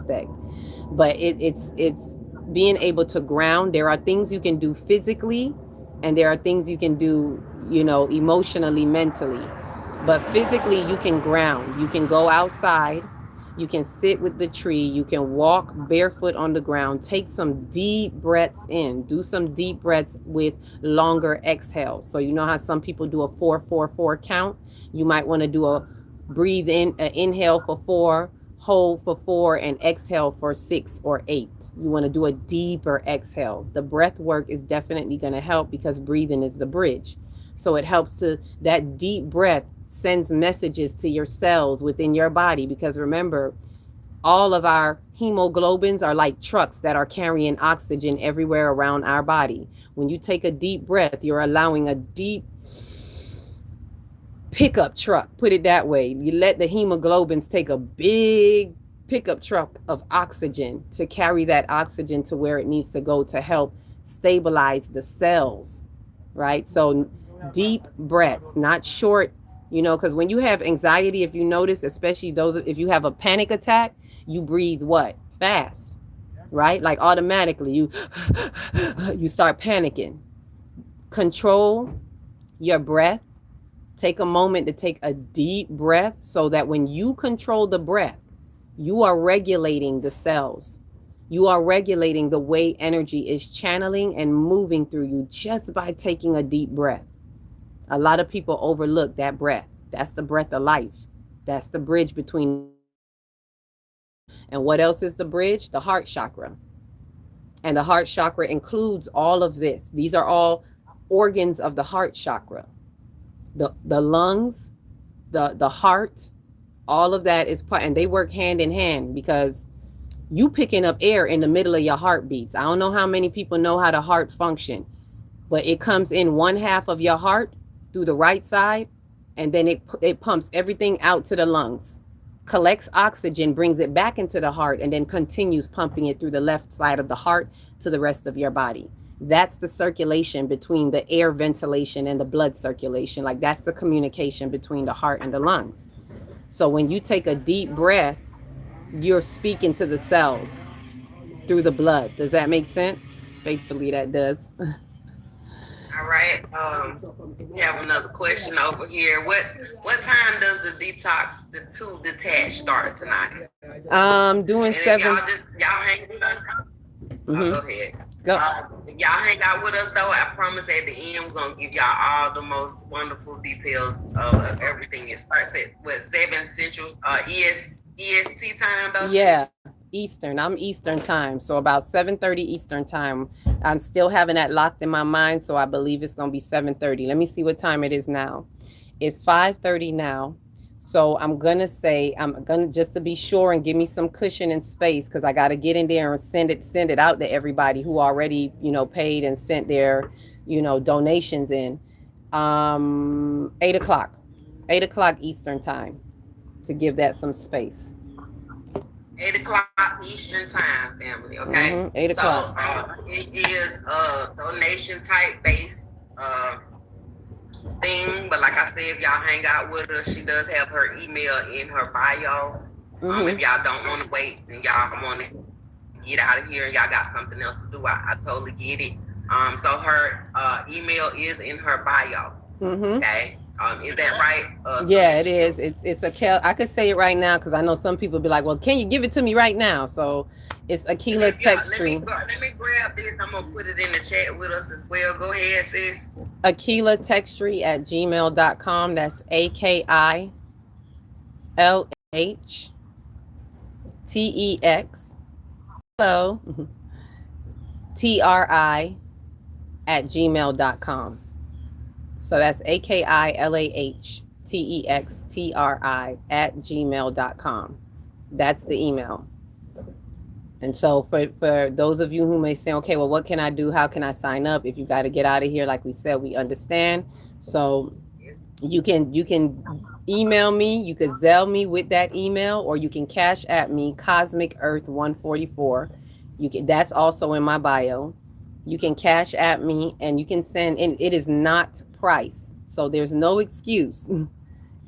aspect. But it's being able to ground. There are things you can do physically, and there are things you can do, emotionally, mentally. But physically, you can ground. You can go outside. You can sit with the tree. You can walk barefoot on the ground. Take some deep breaths in. Do some deep breaths with longer exhales. So you know how some people do a 4-4-4 count? You might want to do a breathe in, an inhale for 4, hold for 4, and exhale for 6 or 8. You want to do a deeper exhale. The breath work is definitely going to help because breathing is the bridge. So it helps to, that deep breath sends messages to your cells within your body, because remember, all of our hemoglobins are like trucks that are carrying oxygen everywhere around our body. When you take a deep breath, you're allowing a deep pickup truck, put it that way. You let the hemoglobins take a big pickup truck of oxygen to carry that oxygen to where it needs to go to help stabilize the cells, right? So deep breaths, not short, because when you have anxiety, if you notice, especially if you have a panic attack, you breathe what? Fast, right? Like automatically you start panicking. Control your breath. Take a moment to take a deep breath so that when you control the breath, you are regulating the cells. You are regulating the way energy is channeling and moving through you just by taking a deep breath. A lot of people overlook that breath. That's the breath of life. That's the bridge between the nervous system. And what else is the bridge? The heart chakra. And the heart chakra includes all of this. These are all organs of the heart chakra. The lungs, the heart, all of that is part, and they work hand in hand, because you picking up air in the middle of your heartbeats. I don't know how many people know how the heart function, but it comes in one half of your heart through the right side, and then it pumps everything out to the lungs, collects oxygen, brings it back into the heart, and then continues pumping it through the left side of the heart to the rest of your body. That's the circulation between the air ventilation and the blood circulation. Like, that's the communication between the heart and the lungs. So when you take a deep breath, you're speaking to the cells through the blood. Does that make sense? Faithfully, that does. All right. We have another question over here. What time does the detox, the two detached, start tonight? Doing And if seven. y'all hang with us, go Mm-hmm. ahead. Go. If y'all hang out with us though, I promise at the end we're gonna give y'all all the most wonderful details of everything. It starts at what, 7 Central EST time though, Yeah, sis? Eastern. I'm Eastern time, so about 7:30 Eastern time. I'm still having that locked in my mind, so I believe it's gonna be 7:30. Let me see what time it is now. It's 5:30 now. So I'm gonna, just to be sure and give me some cushion and space, because I got to get in there and send it out to everybody who already paid and sent their donations in. 8 o'clock, 8 o'clock Eastern time, to give that some space. 8 o'clock Eastern time, family. Okay, 8 so o'clock. it is a donation type based thing, but like I said, if y'all hang out with her, she does have her email in her bio. If y'all don't want to wait and y'all want to get out of here and y'all got something else to do, I totally get it. So her email is in her bio. Mm-hmm. Okay. Is that right, Yeah, it Celestial? is. It's a Kel. I could say it right now because I know some people be like, "Well, can you give it to me right now?" So it's Aquila Textry. Let me grab this. I'm gonna put it in the chat with us as well. Go ahead, sis. Aquila Textry at gmail.com. That's AKILAHTEX. Hello. TRI at gmail.com. So that's AKILAHTEXTRI at gmail.com. That's the email. And so for those of you who may say, okay, well, what can I do? How can I sign up? If you got to get out of here, like we said, we understand. So you can email me, you could Zelle me with that email, or you can cash at me Cosmic Earth 144. That's also in my bio. You can cash at me and you can send, and it is not priced. So there's no excuse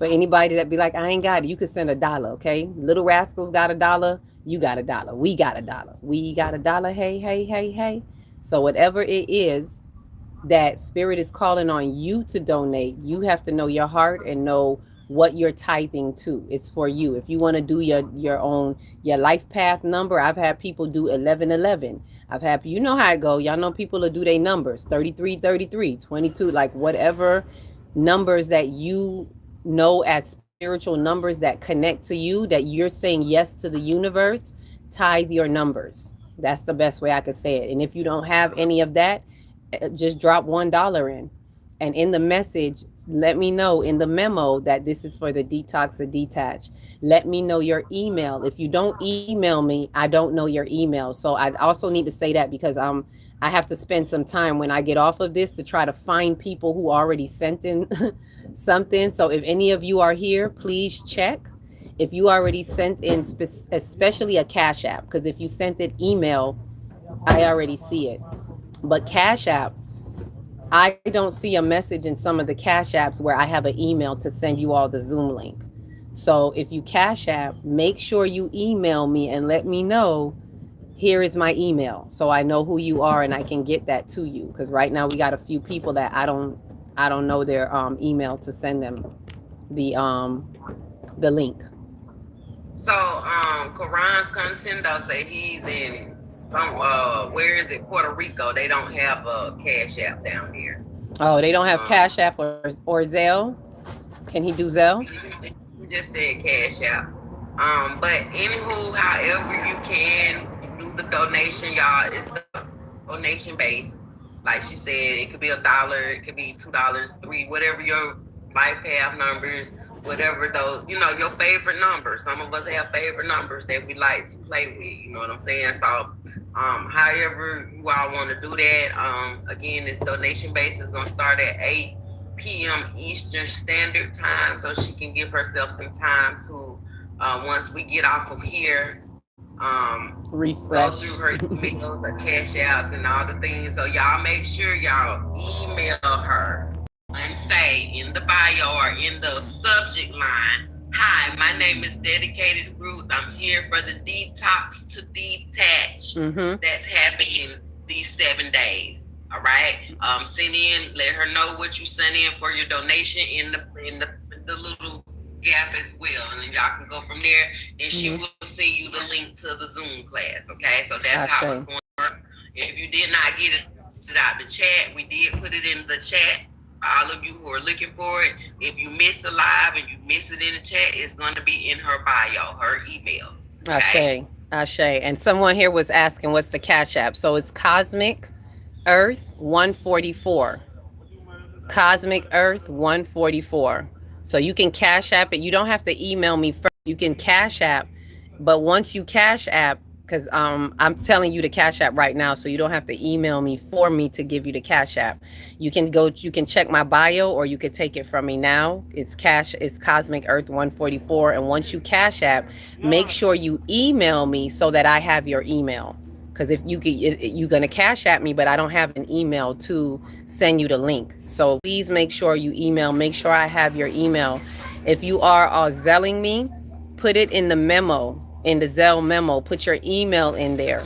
For anybody that be like, I ain't got it, you could send $1, okay? Little Rascals got $1, you got $1. We got $1. We got $1. Hey, hey, hey, hey. So whatever it is that spirit is calling on you to donate, you have to know your heart and know what you're tithing to. It's for you. If you want to do your own your life path number, I've had people do 1111. I've had, you know how it go. Y'all know people will do their numbers 33, 33, 22, like whatever numbers that you know as spiritual numbers that connect to you, that you're saying yes to the universe. Tithe your numbers. That's the best way I could say it. And if you don't have any of that, just drop $1 in, and in the message let me know in the memo that this is for the Detox or Detach. Let me know your email. If you don't email me, I don't know your email. So I also need to say that because I have to spend some time when I get off of this to try to find people who already sent in something. So if any of you are here, please check if you already sent in, especially a Cash App, because if you sent it email, I already see it. But Cash App, I don't see a message in some of the Cash Apps where I have an email to send you all the Zoom link. So if you Cash App, make sure you email me and let me know, here is my email, so I know who you are and I can get that to you. Because right now we got a few people that I don't know their email to send them the link. So Karan's Contendo say he's in where is it, Puerto Rico. They don't have a Cash App down there. Oh, they don't have Cash App or Zelle? Can he do Zelle? He just said Cash App. But anywho, however you can do the donation, y'all, it's the donation based. Like she said, it could be $1, it could be $2, $3, whatever your life path numbers, whatever those, your favorite numbers. Some of us have favorite numbers that we like to play with, you know what I'm saying? So however you all want to do that, again, this donation base is going to start at 8 p.m. Eastern Standard Time, so she can give herself some time to, once we get off of here, refresh, go through her emails, her Cash Apps, and all the things. So y'all make sure y'all email her and say in the bio or in the subject line, hi, my name is Dedicated Roots. I'm here for the Detox to Detach that's happening these 7 days. All right. Send in, let her know what you sent in for your donation in the little gap as well, and then y'all can go from there, and she will send you the link to the Zoom class. Okay, so that's how it's going to work. If you did not get it out the chat, we did put it in the chat. All of you who are looking for it, if you missed the live and you missed it in the chat, it's going to be in her bio, her email. Okay? Ashe. And someone here was asking what's the Cash App. So it's Cosmic Earth 144. Cosmic Earth 144. So you can Cash App it. You don't have to email me first. You can Cash App, but once you Cash App, because I'm telling you the Cash App right now, so you don't have to email me for me to give you the Cash App. You can check my bio, or you could take it from me now. It's Cosmic Earth 144, and once you Cash App, make sure you email me so that I have your email. Because if you're gonna Cash App me, but I don't have an email to send you the link. So please make sure you email. Make sure I have your email. If you are Zelling me, put it in the memo, in the Zelle memo. Put your email in there.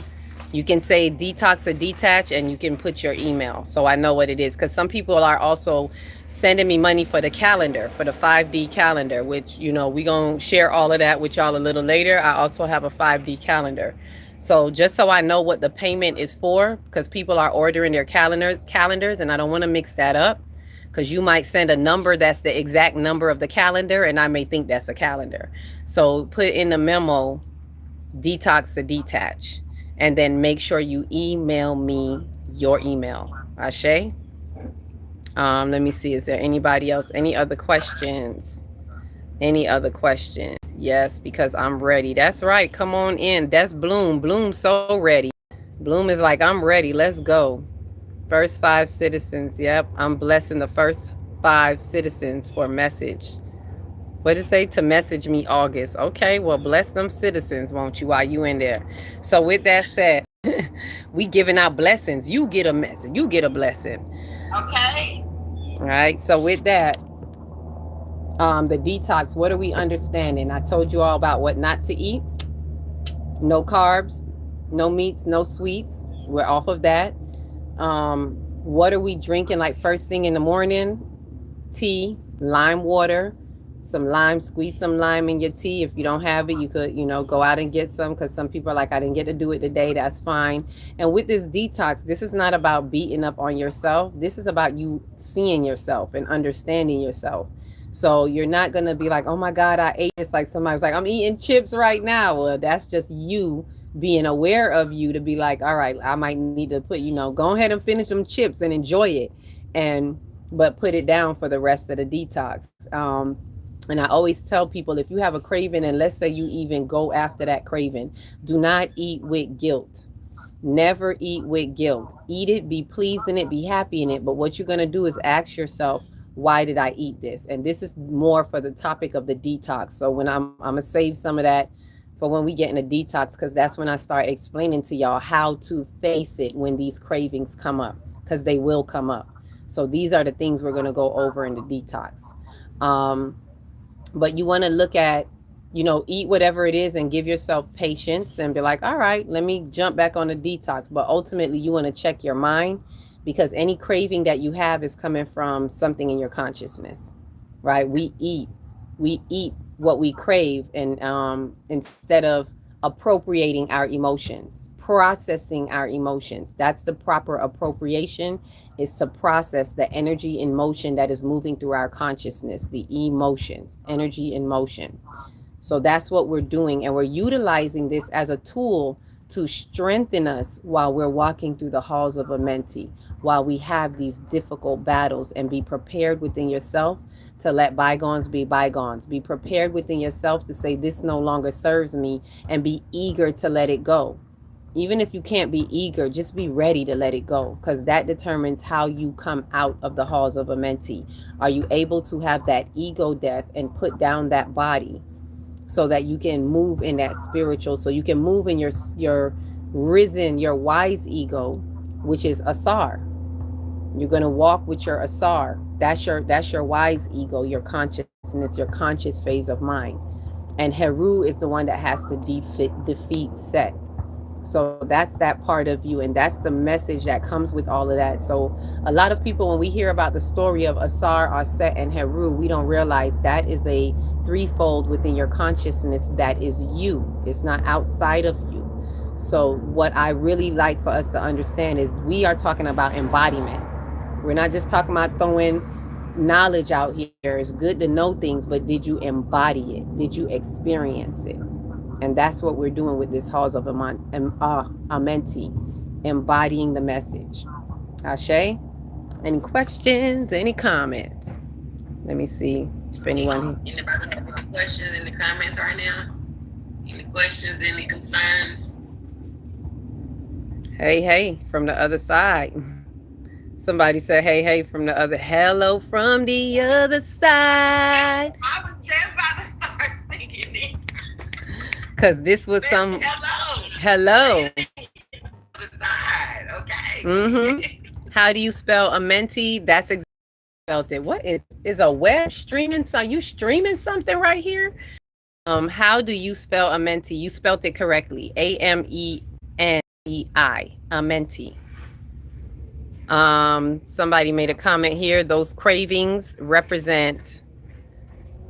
You can say Detox or Detach, and you can put your email so I know what it is. Because some people are also sending me money for the calendar, for the 5D calendar, which, we're going to share all of that with y'all a little later. I also have a 5D calendar. So just so I know what the payment is for, because people are ordering their calendars, and I don't want to mix that up, because you might send a number that's the exact number of the calendar, and I may think that's a calendar. So put in the memo, Detox or Detach, and then make sure you email me your email. Ashe? Let me see. Is there anybody else? Any other questions? Any other questions? Yes, because I'm ready. That's right. Come on in. That's Bloom. Bloom's so ready. Bloom is like, I'm ready. Let's go. First 5 citizens. Yep. I'm blessing the first 5 citizens for message. What did it say? To message me August. Okay. Well, bless them citizens, won't you, while you in there? So with that said, we giving out blessings. You get a message. You get a blessing. Okay. All right. So with that, The detox, what are we understanding? I told you all about what not to eat. No carbs, no meats, no sweets. We're off of that. What are we drinking like first thing in the morning? Tea, lime water, some lime, squeeze some lime in your tea. If you don't have it, you could, go out and get some, because some people are like, I didn't get to do it today. That's fine. And with this detox, this is not about beating up on yourself. This is about you seeing yourself and understanding yourself. So you're not going to be like, oh my God, I ate this. Like somebody was like, I'm eating chips right now. Well, that's just you being aware of you to be like, all right, I might need to put, go ahead and finish them chips and enjoy it. But put it down for the rest of the detox. And I always tell people, if you have a craving, and let's say you even go after that craving, do not eat with guilt. Never eat with guilt. Eat it, be pleased in it, be happy in it. But what you're going to do is ask yourself, why did I eat this? And this is more for the topic of the detox. So when I'm going to save some of that for when we get in a detox, because that's when I start explaining to y'all how to face it when these cravings come up, because they will come up. So these are the things we're going to go over in the detox. But you want to look at, eat whatever it is and give yourself patience and be like, all right, let me jump back on the detox. But ultimately, you want to check your mind, because any craving that you have is coming from something in your consciousness, right? We eat what we crave, and instead of appropriating our emotions, processing our emotions. That's the proper appropriation, is to process the energy in motion that is moving through our consciousness, the emotions, energy in motion. So that's what we're doing, and we're utilizing this as a tool to strengthen us while we're walking through the halls of Amenti, while we have these difficult battles. And be prepared within yourself to let bygones be bygones. Be prepared within yourself to say, this no longer serves me, and be eager to let it go. Even if you can't be eager, just be ready to let it go, because that determines how you come out of the halls of Amenti. Are you able to have that ego death and put down that body so that you can move in that spiritual, so you can move in your risen, your wise ego, which is Asar. You're going to walk with your Asar. That's your wise ego, your consciousness, your conscious phase of mind. And Heru is the one that has to defeat Set. So that's that part of you, and that's the message that comes with all of that. So a lot of people, when we hear about the story of Asar, Aset, and Heru, we don't realize that is a threefold within your consciousness that is you. It's not outside of you. So what I really like for us to understand is we are talking about embodiment. We're not just talking about throwing knowledge out here. It's good to know things, but did you embody it? Did you experience it? And that's what we're doing with this halls of Amenti, embodying the message. Ashe? Any questions? Any comments? Let me see if anyone. Anybody have any questions in the comments right now? Any questions? Any concerns? Hey, from the other side. Somebody said, hey, from the other. Hello from the other side. I was just about to start singing it. Because this was some. Hello. Okay. How do you spell Amenti? That's exactly spelled it. What is a web streaming? Are you streaming something right here? How do you spell Amenti? You spelled it correctly. Amenti. Amenti. Somebody made a comment here. Those cravings represent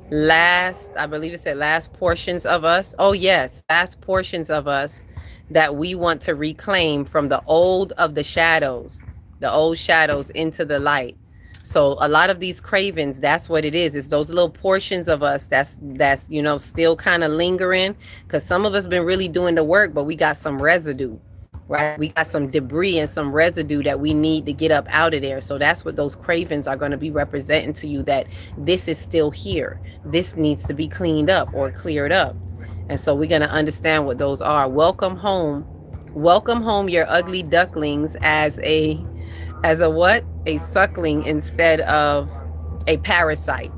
I believe it said last portions of us. Oh yes, last portions of us that we want to reclaim from the old shadows into the light. So a lot of these cravings, that's what it is. It's those little portions of us that's still kind of lingering, because some of us been really doing the work, but we got some residue. Right, we got some debris and some residue that we need to get up out of there. So that's what those cravings are going to be representing to you, that this is still here. This needs to be cleaned up or cleared up. And so we're going to understand what those are. Welcome home, your ugly ducklings, as a what? A suckling instead of a parasite.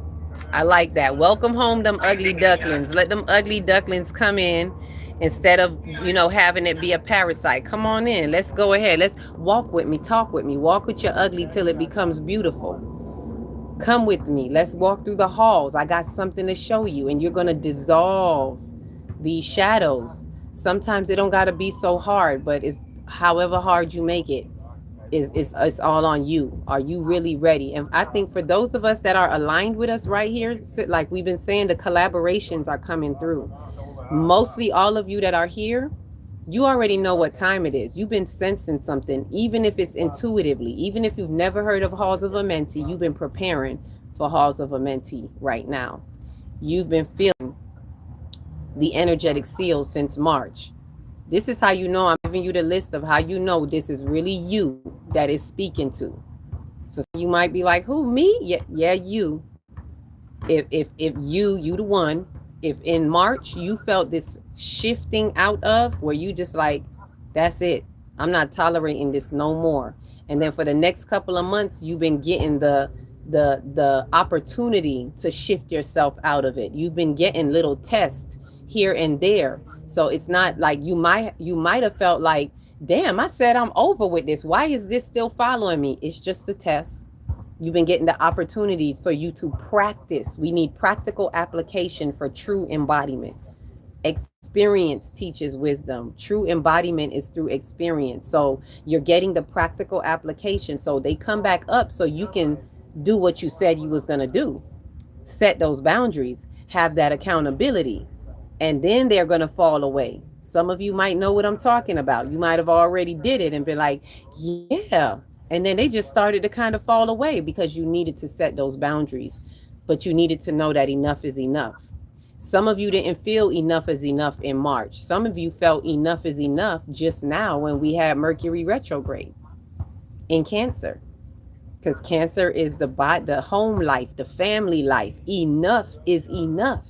I like that. Welcome home them ugly ducklings. Let them ugly ducklings come in. Instead of, having it be a parasite. Come on in. Let's go ahead. Let's walk with me. Talk with me. Walk with your ugly till it becomes beautiful. Come with me. Let's walk through the halls. I got something to show you. And you're going to dissolve these shadows. Sometimes it don't got to be so hard, but it's however hard you make it, it's all on you. Are you really ready? And I think for those of us that are aligned with us right here, like we've been saying, the collaborations are coming through. Mostly all of you that are here, you already know what time it is. You've been sensing something, even if it's intuitively, even if you've never heard of Halls of Amenti, you've been preparing for Halls of Amenti right now. You've been feeling the energetic seal since March. This is how you know. I'm giving you the list of how you know this is really you that is speaking to. So you might be like, who, me? Yeah, you. If you the one, if in March you felt this shifting out of where you just like, that's it, I'm not tolerating this no more. And then for the next couple of months, you've been getting the opportunity to shift yourself out of it. You've been getting little tests here and there. So it's not like you might have felt like, damn, I said I'm over with this. Why is this still following me? It's just a test. You've been getting the opportunities for you to practice. We need practical application for true embodiment. Experience teaches wisdom. True embodiment is through experience. So you're getting the practical application. So they come back up so you can do what you said you was going to do. Set those boundaries. Have that accountability. And then they're going to fall away. Some of you might know what I'm talking about. You might have already did it and been like, yeah. And then they just started to kind of fall away because you needed to set those boundaries. But you needed to know that enough is enough. Some of you didn't feel enough is enough in March. Some of you felt enough is enough just now when we had Mercury retrograde in Cancer. Because Cancer is the home life, the family life. Enough is enough.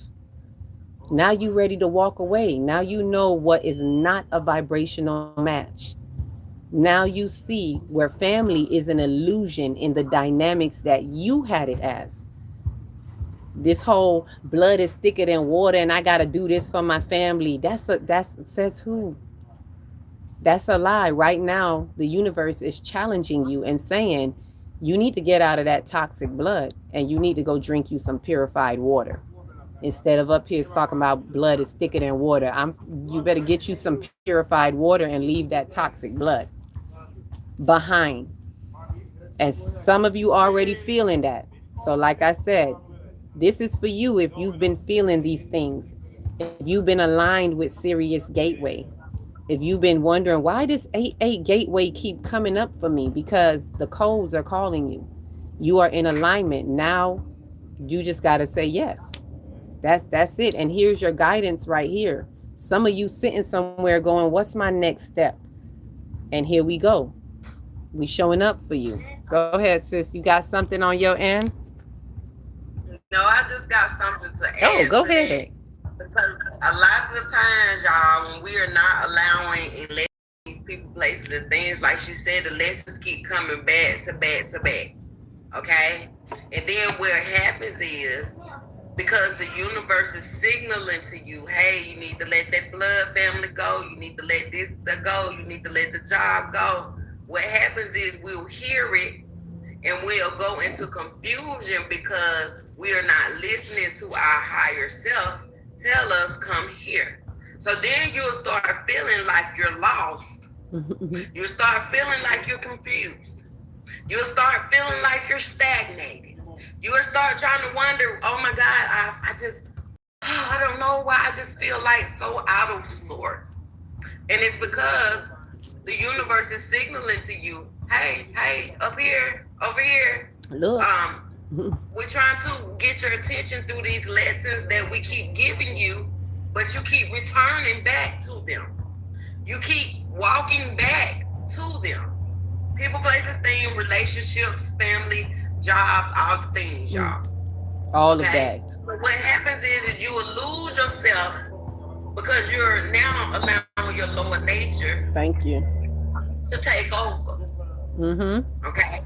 Now you're ready to walk away. Now you know what is not a vibrational match. Now you see where family is an illusion in the dynamics that you had it as. This whole blood is thicker than water and I got to do this for my family. Says who? That's a lie. Right now, the universe is challenging you and saying you need to get out of that toxic blood and you need to go drink you some purified water. Instead of up here talking about blood is thicker than water, you better get you some purified water and leave that toxic blood behind. And some of you already feeling that. So like I said, this is for you if you've been feeling these things. If you've been aligned with Sirius Gateway. If you've been wondering why does 88 Gateway keep coming up for me, because the codes are calling you. You are in alignment. Now you just got to say yes. That's it. And here's your guidance right here. Some of you sitting somewhere going, what's my next step? And here we go. We showing up for you. Go ahead, sis. You got something on your end? No, I just got something to add. Oh, go ahead. Because a lot of the times, y'all, when we are not allowing and letting these people, places, and things, like she said, the lessons keep coming back to back to back. Okay? And then what happens is, because the universe is signaling to you, hey, you need to let that blood family go. You need to let this go. You need to let the job go. What happens is we'll hear it and we'll go into confusion because we are not listening to our higher self tell us, come here. So then you'll start feeling like you're lost. You'll start feeling like you're confused. You'll start feeling like you're stagnated. You will start trying to wonder, oh my God, I don't know why I just feel like so out of sorts. And it's because the universe is signaling to you, hey, up here, over here. Look. We're trying to get your attention through these lessons that we keep giving you, but you keep returning back to them. You keep walking back to them. People, places, things, relationships, family, jobs, all the things, y'all. All of that. But what happens is you will lose yourself because you're now allowing your lower nature. Thank you. To take over. Okay.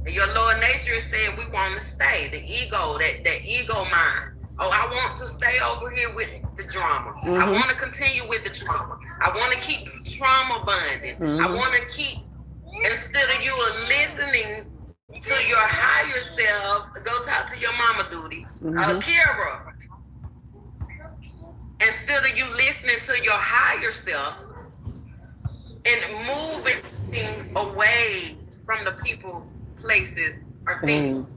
And your lower nature is saying we want to stay. The ego, that ego mind. Oh, I want to stay over here with the drama. I want to continue with the trauma. I want to keep trauma bonding. I want to keep, instead of you listening to your higher self. Go talk to your mama, Duty. Kira. Instead of you listening to your higher self and moving away from the people, places, or things.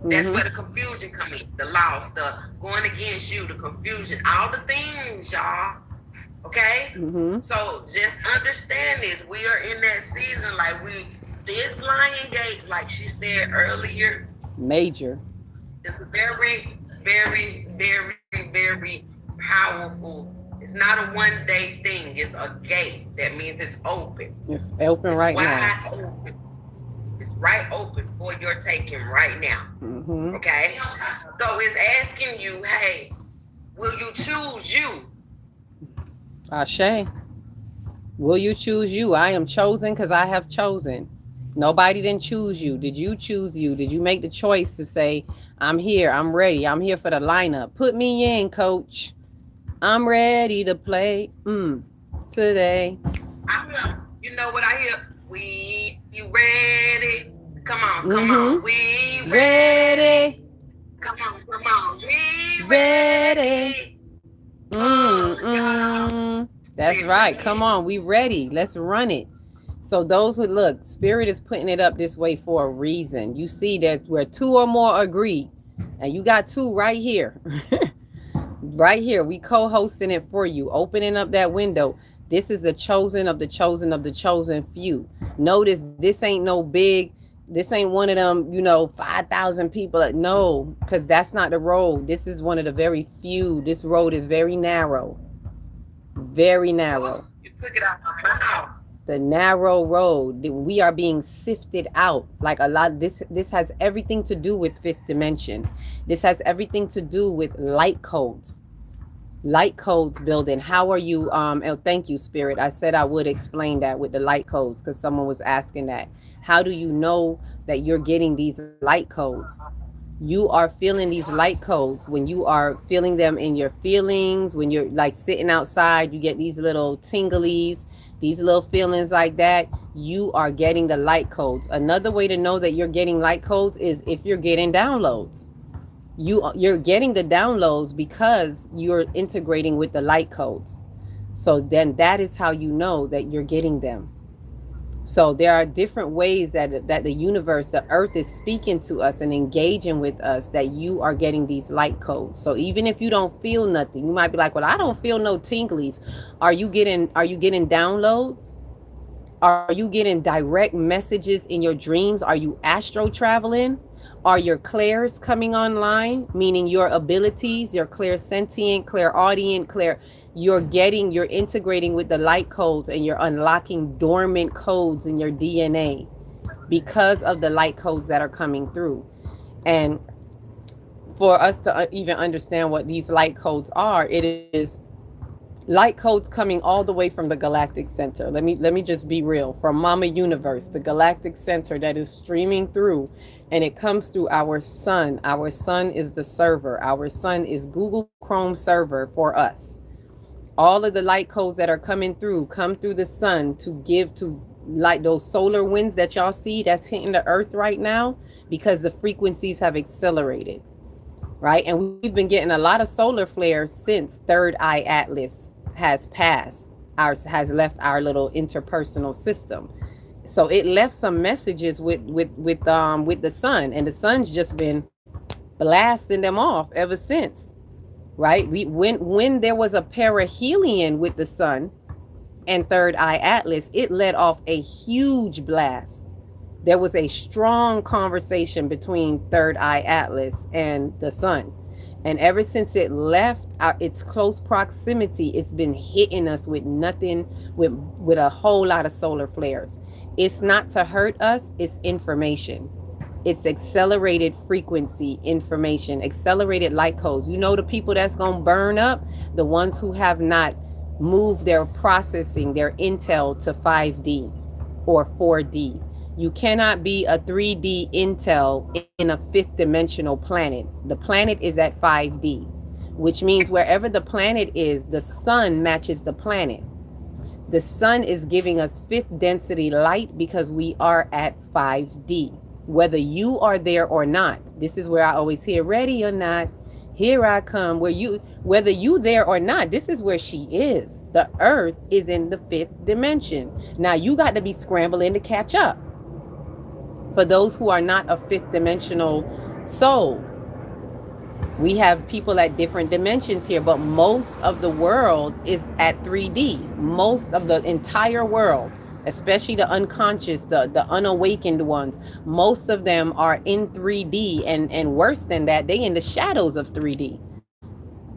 That's where the confusion comes in. The loss, the going against you, the confusion, all the things, y'all. Okay? So just understand this. We are in that season, like this Lion Gate, like she said earlier. Major. It's very, very, very, very powerful. It's not a one-day thing. It's a gate. That means it's open. It's open right now. Open. It's right open for your taking right now. Okay? So it's asking you, hey, will you choose you? Ashe. Will you choose you? I am chosen because I have chosen. Nobody didn't choose you. Did you choose you? Did you make the choice to say, I'm here, I'm ready, I'm here for the lineup? Put me in, coach. I'm ready to play today. You know what I hear? We ready. Come on, come on. We ready. Come on. We ready. That's right. Come on, we ready. Let's run it. So those who look, Spirit is putting it up this way for a reason. You see that where two or more agree, and you got two right here. Right here, we co-hosting it for you, opening up that window. This is the chosen of the chosen of the chosen few. Notice this ain't no big, this ain't one of them, 5,000 people. No, because that's not the road. This is one of the very few. This road is very narrow. Very narrow. You took it out of my mouth. The narrow road. We are being sifted out. Like a lot. This has everything to do with fifth dimension. This has everything to do with light codes. Light codes building. How are you? Thank you, Spirit. I said I would explain that with the light codes because someone was asking that. How do you know that you're getting these light codes? You are feeling these light codes when you are feeling them in your feelings. When you're like sitting outside, you get these little tinglies, these little feelings like that. You are getting the light codes. Another way to know that you're getting light codes is if you're getting downloads. You're getting the downloads because you're integrating with the light codes. So then that is how you know that you're getting them. So there are different ways that the universe, the earth is speaking to us and engaging with us, that you are getting these light codes. So even if you don't feel nothing, you might be like, well, I don't feel no tinglies. Are you getting downloads? Are you getting direct messages in your dreams? Are you astro traveling? Are your clairs coming online? Meaning your abilities, your clairsentient, clairaudient, you're integrating with the light codes and you're unlocking dormant codes in your DNA because of the light codes that are coming through. And for us to even understand what these light codes are, it is light codes coming all the way from the galactic center. Let me just be real. From Mama Universe, the galactic center that is streaming through, and it comes through our sun. Our sun is the server. Our sun is Google Chrome server for us. All of the light codes that are coming through come through the sun to give to like those solar winds that y'all see that's hitting the earth right now, because the frequencies have accelerated, right? And we've been getting a lot of solar flares since Third Eye Atlas has left our little interpersonal system. So it left some messages with the sun, and the sun's just been blasting them off ever since. Right? When there was a perihelion with the sun and Third Eye Atlas, it let off a huge blast. There was a strong conversation between Third Eye Atlas and the sun. And ever since it left its close proximity, it's been hitting us with with a whole lot of solar flares. It's not to hurt us, it's information. It's accelerated frequency information, accelerated light codes. You know the people that's going to burn up? The ones who have not moved their processing, their intel to 5D or 4D. You cannot be a 3D intel in a fifth dimensional planet. The planet is at 5D, which means wherever the planet is, the sun matches the planet. The sun is giving us fifth density light because we are at 5D. whether you are there or not. This is where I always hear, ready or not, here I come. Whether you there or not, this is where she is. The earth is in the 5th dimension. Now you got to be scrambling to catch up. For those who are not a 5th dimensional soul, we have people at different dimensions here, but most of the world is at 3D. Most of the entire world, especially the unconscious, the unawakened ones, most of them are in 3D, and worse than that, they in the shadows of 3D.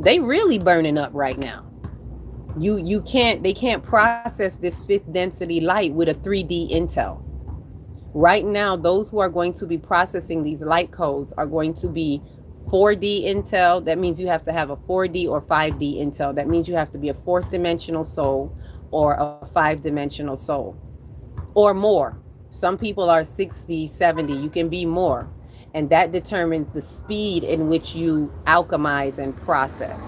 They really burning up right now. They can't process this 5th density light with a 3D intel. Right now, those who are going to be processing these light codes are going to be 4D intel. That means you have to have a 4D or 5D intel. That means you have to be a 4th dimensional soul or a 5 dimensional soul or more. Some people are 60, 70. You can be more. And that determines the speed in which you alchemize and process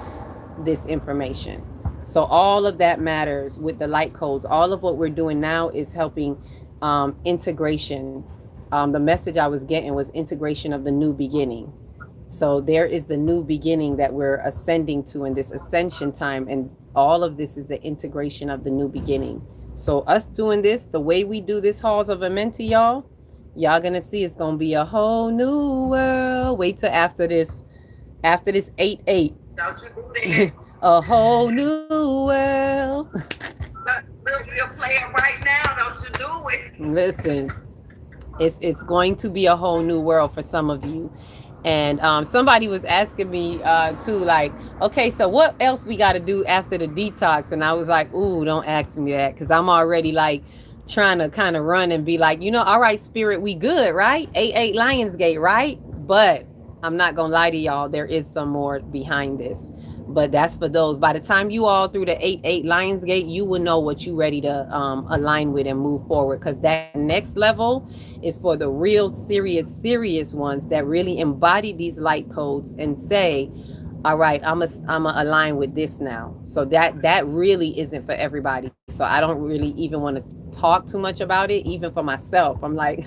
this information. So all of that matters with the light codes. All of what we're doing now is helping integration. The message I was getting was integration of the new beginning. So there is the new beginning that we're ascending to in this ascension time. And all of this is the integration of the new beginning. So us doing this, the way we do this Halls of Amenti, y'all going to see it's going to be a whole new world. Wait till after this 8-8. Don't you do that. A whole new world. Look, we're playing right now. Don't you do it. Listen, it's going to be a whole new world for some of you. And somebody was asking me too, like, okay, so what else we got to do after the detox? And I was like, ooh, don't ask me that, because I'm already like trying to kind of run and be like, all right, spirit, we good, right? 8-8 Lionsgate, right? But I'm not gonna lie to y'all, there is some more behind this. But that's for those. By the time you all through the 8-8 Lionsgate, you will know what you ready to align with and move forward. Because that next level is for the real serious ones that really embody these light codes and say, all right, I'm a align with this now. So that really isn't for everybody. So I don't really even want to talk too much about it, even for myself. I'm like,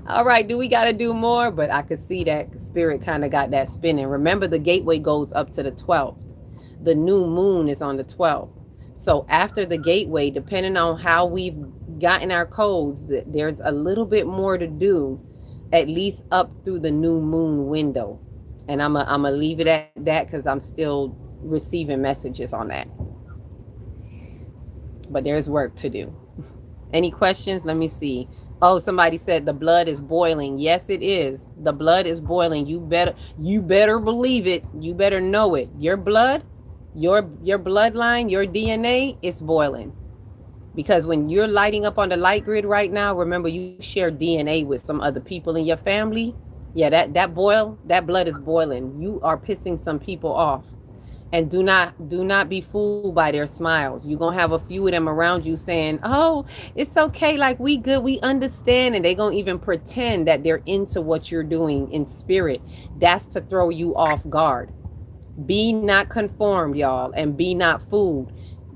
all right, do we got to do more? But I could see that spirit kind of got that spinning. Remember, the gateway goes up to the 12th. The new moon is on the 12th. So after the gateway, depending on how we've gotten our codes, there's a little bit more to do, at least up through the new moon window. And I'm gonna leave it at that, because I'm still receiving messages on that. But there's work to do. Any questions? Let me see. Oh, somebody said the blood is boiling. Yes, it is. The blood is boiling. You better believe it. You better know it. Your blood, your bloodline, your DNA is boiling. Because when you're lighting up on the light grid right now, remember, you share DNA with some other people in your family. Yeah, that blood is boiling. You are pissing some people off. And do not be fooled by their smiles. You're going to have a few of them around you saying, oh, it's okay, like we good, we understand. And they're going to even pretend that they're into what you're doing in spirit. That's to throw you off guard. Be not conformed, y'all, and be not fooled.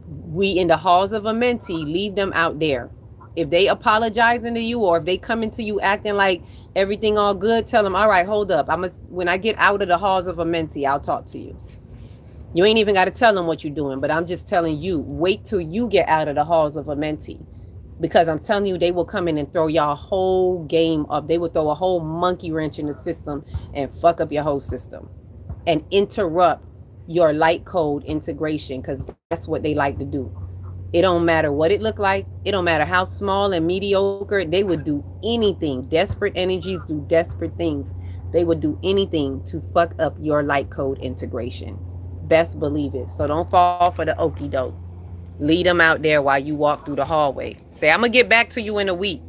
We in the halls of Amenti, leave them out there. If they apologizing to you, or if they coming to you acting like everything all good, tell them, all right, hold up. When I get out of the halls of Amenti, I'll talk to you. You ain't even got to tell them what you're doing, but I'm just telling you, wait till you get out of the halls of Amenti, because I'm telling you, they will come in and throw y'all whole game up. They will throw a whole monkey wrench in the system and fuck up your whole system and interrupt your light code integration, because that's what they like to do. It don't matter what it look like. It don't matter how small and mediocre. They would do anything. Desperate energies do desperate things. They would do anything to fuck up your light code integration. Best believe it. So don't fall for the okie doke. Lead them out there while you walk through the hallway. Say, I'm gonna get back to you in a week.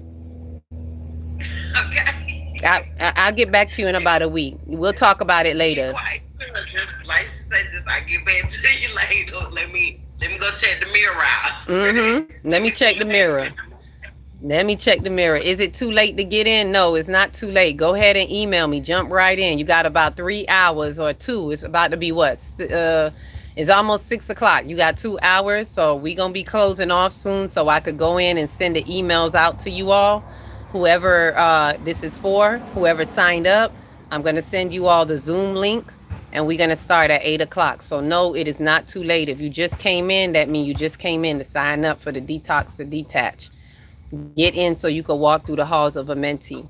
Okay. I'll get back to you in about a week. We'll talk about it later. Just like she said, I'll get back to you later. Let me go check the mirror out. Let me check the mirror. Let me check the mirror. Is it too late to get in? No, it's not too late. Go ahead and email me. Jump right in. You got about 3 hours or 2. It's about to be what? It's almost 6 o'clock. You got 2 hours. So we're going to be closing off soon, so I could go in and send the emails out to you all. Whoever this is for, whoever signed up, I'm going to send you all the Zoom link, and we're going to start at 8 o'clock. So no, it is not too late. If you just came in, that means you just came in to sign up for the Detox to Detach. Get in so you can walk through the halls of a mentee.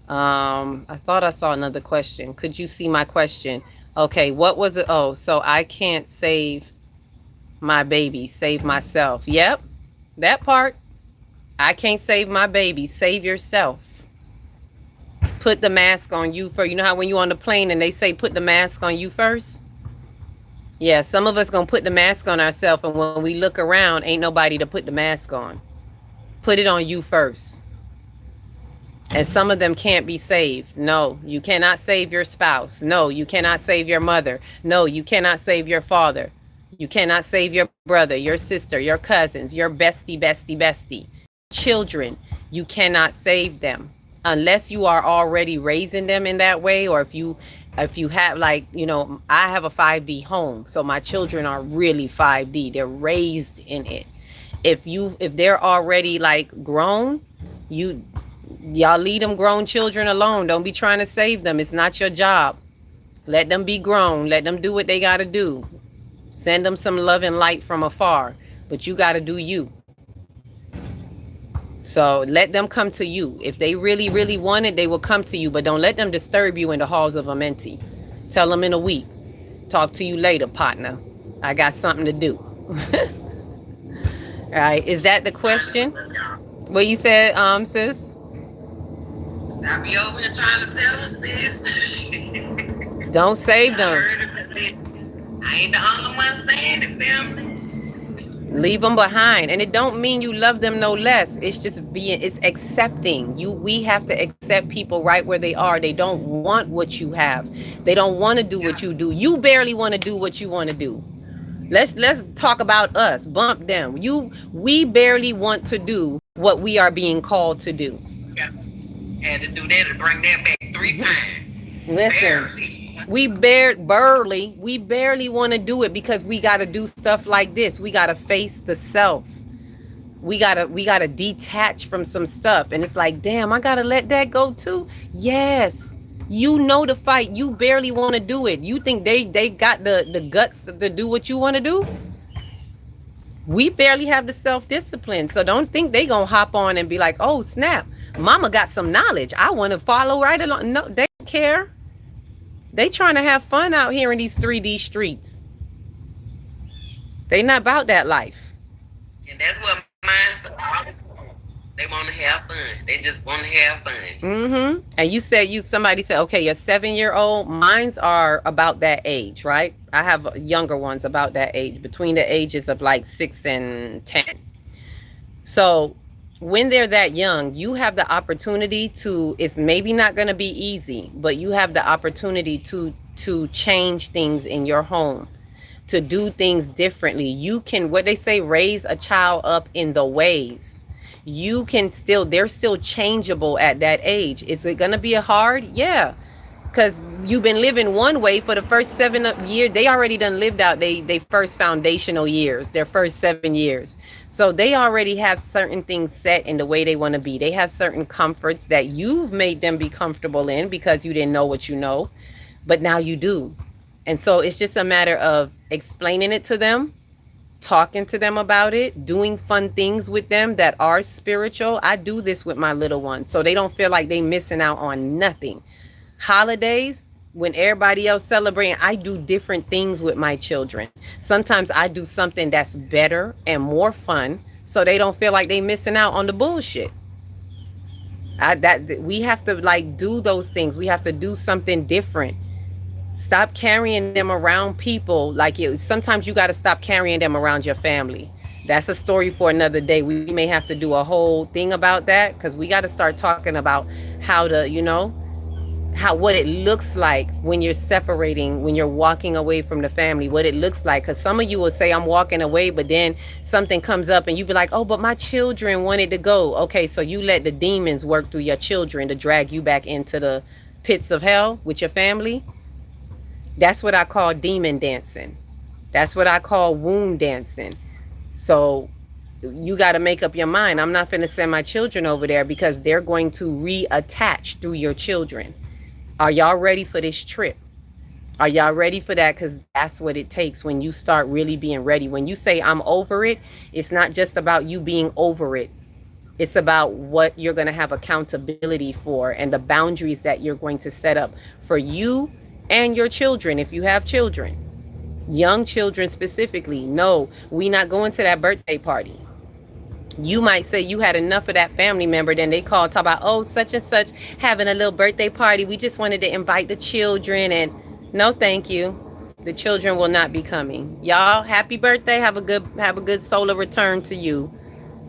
I thought I saw another question. Could you see my question? Okay, what was it? Oh, so I can't save my baby, save myself. Yep, that part. I can't save my baby, save yourself. Put the mask on you first. You know how when you're on the plane and they say put the mask on you first? Yeah, some of us gonna put the mask on ourselves, and when we look around, ain't nobody to put the mask on. Put it on you first. And some of them can't be saved. No, you cannot save your spouse. No, you cannot save your mother. No, you cannot save your father. You cannot save your brother, your sister, your cousins, your bestie. Children, you cannot save them unless you are already raising them in that way, or if you have, like, you know, I have a 5D home, so my children are really 5D. They're raised in it. If they're already like grown, y'all leave them grown children alone. Don't be trying to save them. It's not your job. Let them be grown. Let them do what they got to do. Send them some love and light from afar, but you got to do you. So let them come to you. If they really, really want it, they will come to you, but don't let them disturb you in the halls of a mentee. Tell them in a week. Talk to you later, partner. I got something to do. All right. Is that the question? What you said, sis? I be over here trying to tell them, sis. Don't save them. I ain't the only one saying it, family. Leave them behind. And it don't mean you love them no less. It's just it's accepting. We have to accept people right where they are. They don't want what you have. They don't want to do what you do. You barely want to do what you want to do. Let's talk about us. Bump them. We barely want to do what we are being called to do. Yeah. Had to do that to bring that back 3 times. Listen. Barely. We barely want to do it because we got to do stuff like this. We got to face the self. We got to detach from some stuff. And it's like, damn, I got to let that go too. Yes. You know the fight. You barely want to do it. You think they got the guts to do what you want to do? We barely have the self-discipline. So don't think they going to hop on and be like, oh, snap. Mama got some knowledge. I want to follow right along. No, they don't care. They trying to have fun out here in these 3D streets. They not about that life. And that's what mine's. They want to have fun. They just want to have fun. Mm-hmm. And you said somebody said, okay, your 7-year-old. Mine's are about that age, right? I have younger ones about that age, between the ages of like 6 and 10. So when they're that young, you have the opportunity to, it's maybe not going to be easy, but you have the opportunity to change things in your home, to do things differently. You can, what they say, raise a child up in the ways. You can they're still changeable at that age. Is it going to be hard? Yeah. Because you've been living one way for the first 7 years. They already done lived out they first foundational years, their first 7 years. So they already have certain things set in the way they want to be. They have certain comforts that you've made them be comfortable in because you didn't know what you know, but now you do. And so it's just a matter of explaining it to them, talking to them about it, doing fun things with them that are spiritual. I do this with my little ones so they don't feel like they missing out on nothing. Holidays, when everybody else celebrating, I do different things with my children. Sometimes I do something that's better and more fun so they don't feel like they missing out on the bullshit. We have to like do those things. We have to do something different. Stop carrying them around people like you. Sometimes you got to stop carrying them around your family. That's a story for another day. We may have to do a whole thing about that because we got to start talking about how to, what it looks like when you're separating, when you're walking away from the family, what it looks like. Because some of you will say, I'm walking away, but then something comes up and you be like, oh, but my children wanted to go. Okay, so you let the demons work through your children to drag you back into the pits of hell with your family. That's what I call demon dancing. That's what I call wound dancing. So you got to make up your mind. I'm not going to send my children over there because they're going to reattach through your children. Are y'all ready for this trip? Are y'all ready for that? Because that's what it takes when you start really being ready. When you say I'm over it, it's not just about you being over it. It's about what you're going to have accountability for and the boundaries that you're going to set up for you and your children if you have children. Young children specifically. No, we not going to that birthday party. You might say you had enough of that family member, then they call, talk about, oh, such and such having a little birthday party. We just wanted to invite the children, and no, thank you. The children will not be coming. Y'all, happy birthday. Have a good solar return to you.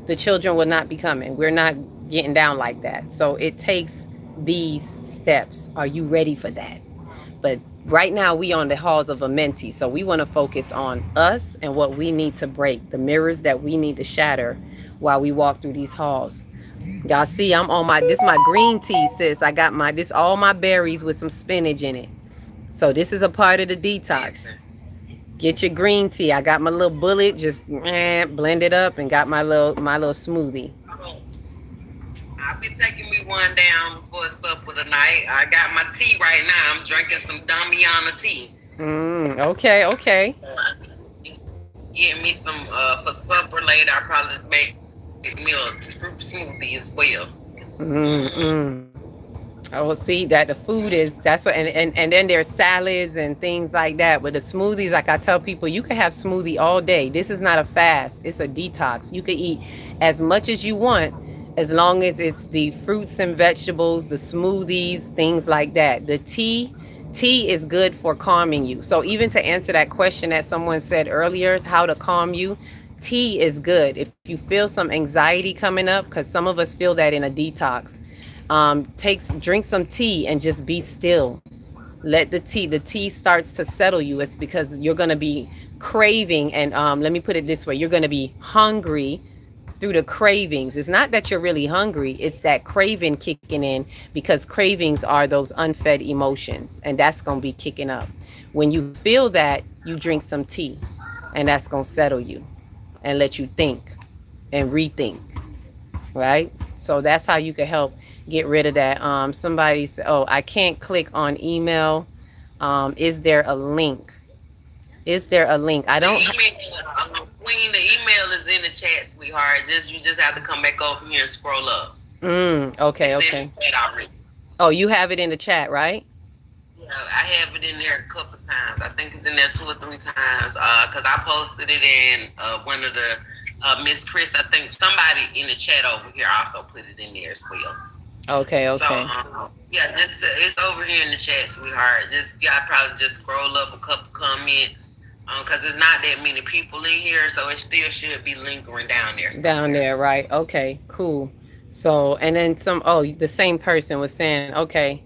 The children will not be coming. We're not getting down like that. So it takes these steps. Are you ready for that? But right now we on the halls of Amenti. So we want to focus on us and what we need to break, the mirrors that we need to shatter while we walk through these halls. Y'all see I'm on this my green tea, sis. I got all my berries with some spinach in it. So this is a part of the detox. Get your green tea. I got my little bullet, just blend it up and got my little smoothie. I'll be taking me one down before supper tonight. I got my tea right now. I'm drinking some Damiana tea. Okay. Get me some for supper later. I'll probably make me a fruit smoothie as well. Oh, see that the food that's what, and then there's salads and things like that. But the smoothies, like I tell people, you can have smoothie all day. This is not a fast; it's a detox. You can eat as much as you want, as long as it's the fruits and vegetables, the smoothies, things like that. The tea is good for calming you. So even to answer that question that someone said earlier, how to calm you, tea is good. If you feel some anxiety coming up, because some of us feel that in a detox, drink some tea and just be still. Let the tea starts to settle you. It's because you're going to be craving, and let me put it this way, you're going to be hungry through the cravings. It's not that you're really hungry, it's that craving kicking in, because cravings are those unfed emotions, and that's going to be kicking up. When you feel that, you drink some tea, and that's going to settle you and let you think and rethink, right? So that's how you can help get rid of that. Somebody said, oh, I can't click on email. Is there a link? I don't. Queen, the email is in the chat, sweetheart. You just have to come back over here and scroll up. Okay. Oh, you have it in the chat, right? Yeah, I have it in there a couple times. I think it's in there 2 or 3 times. Because I posted it in one of the Miss Chris. I think somebody in the chat over here also put it in there as well. Okay. So yeah, it's over here in the chat, sweetheart. Y'all probably just scroll up a couple comments. Because there's not that many people in here, so it still should be lingering down there. Down there, right? Okay, cool. So, and then the same person was saying, okay,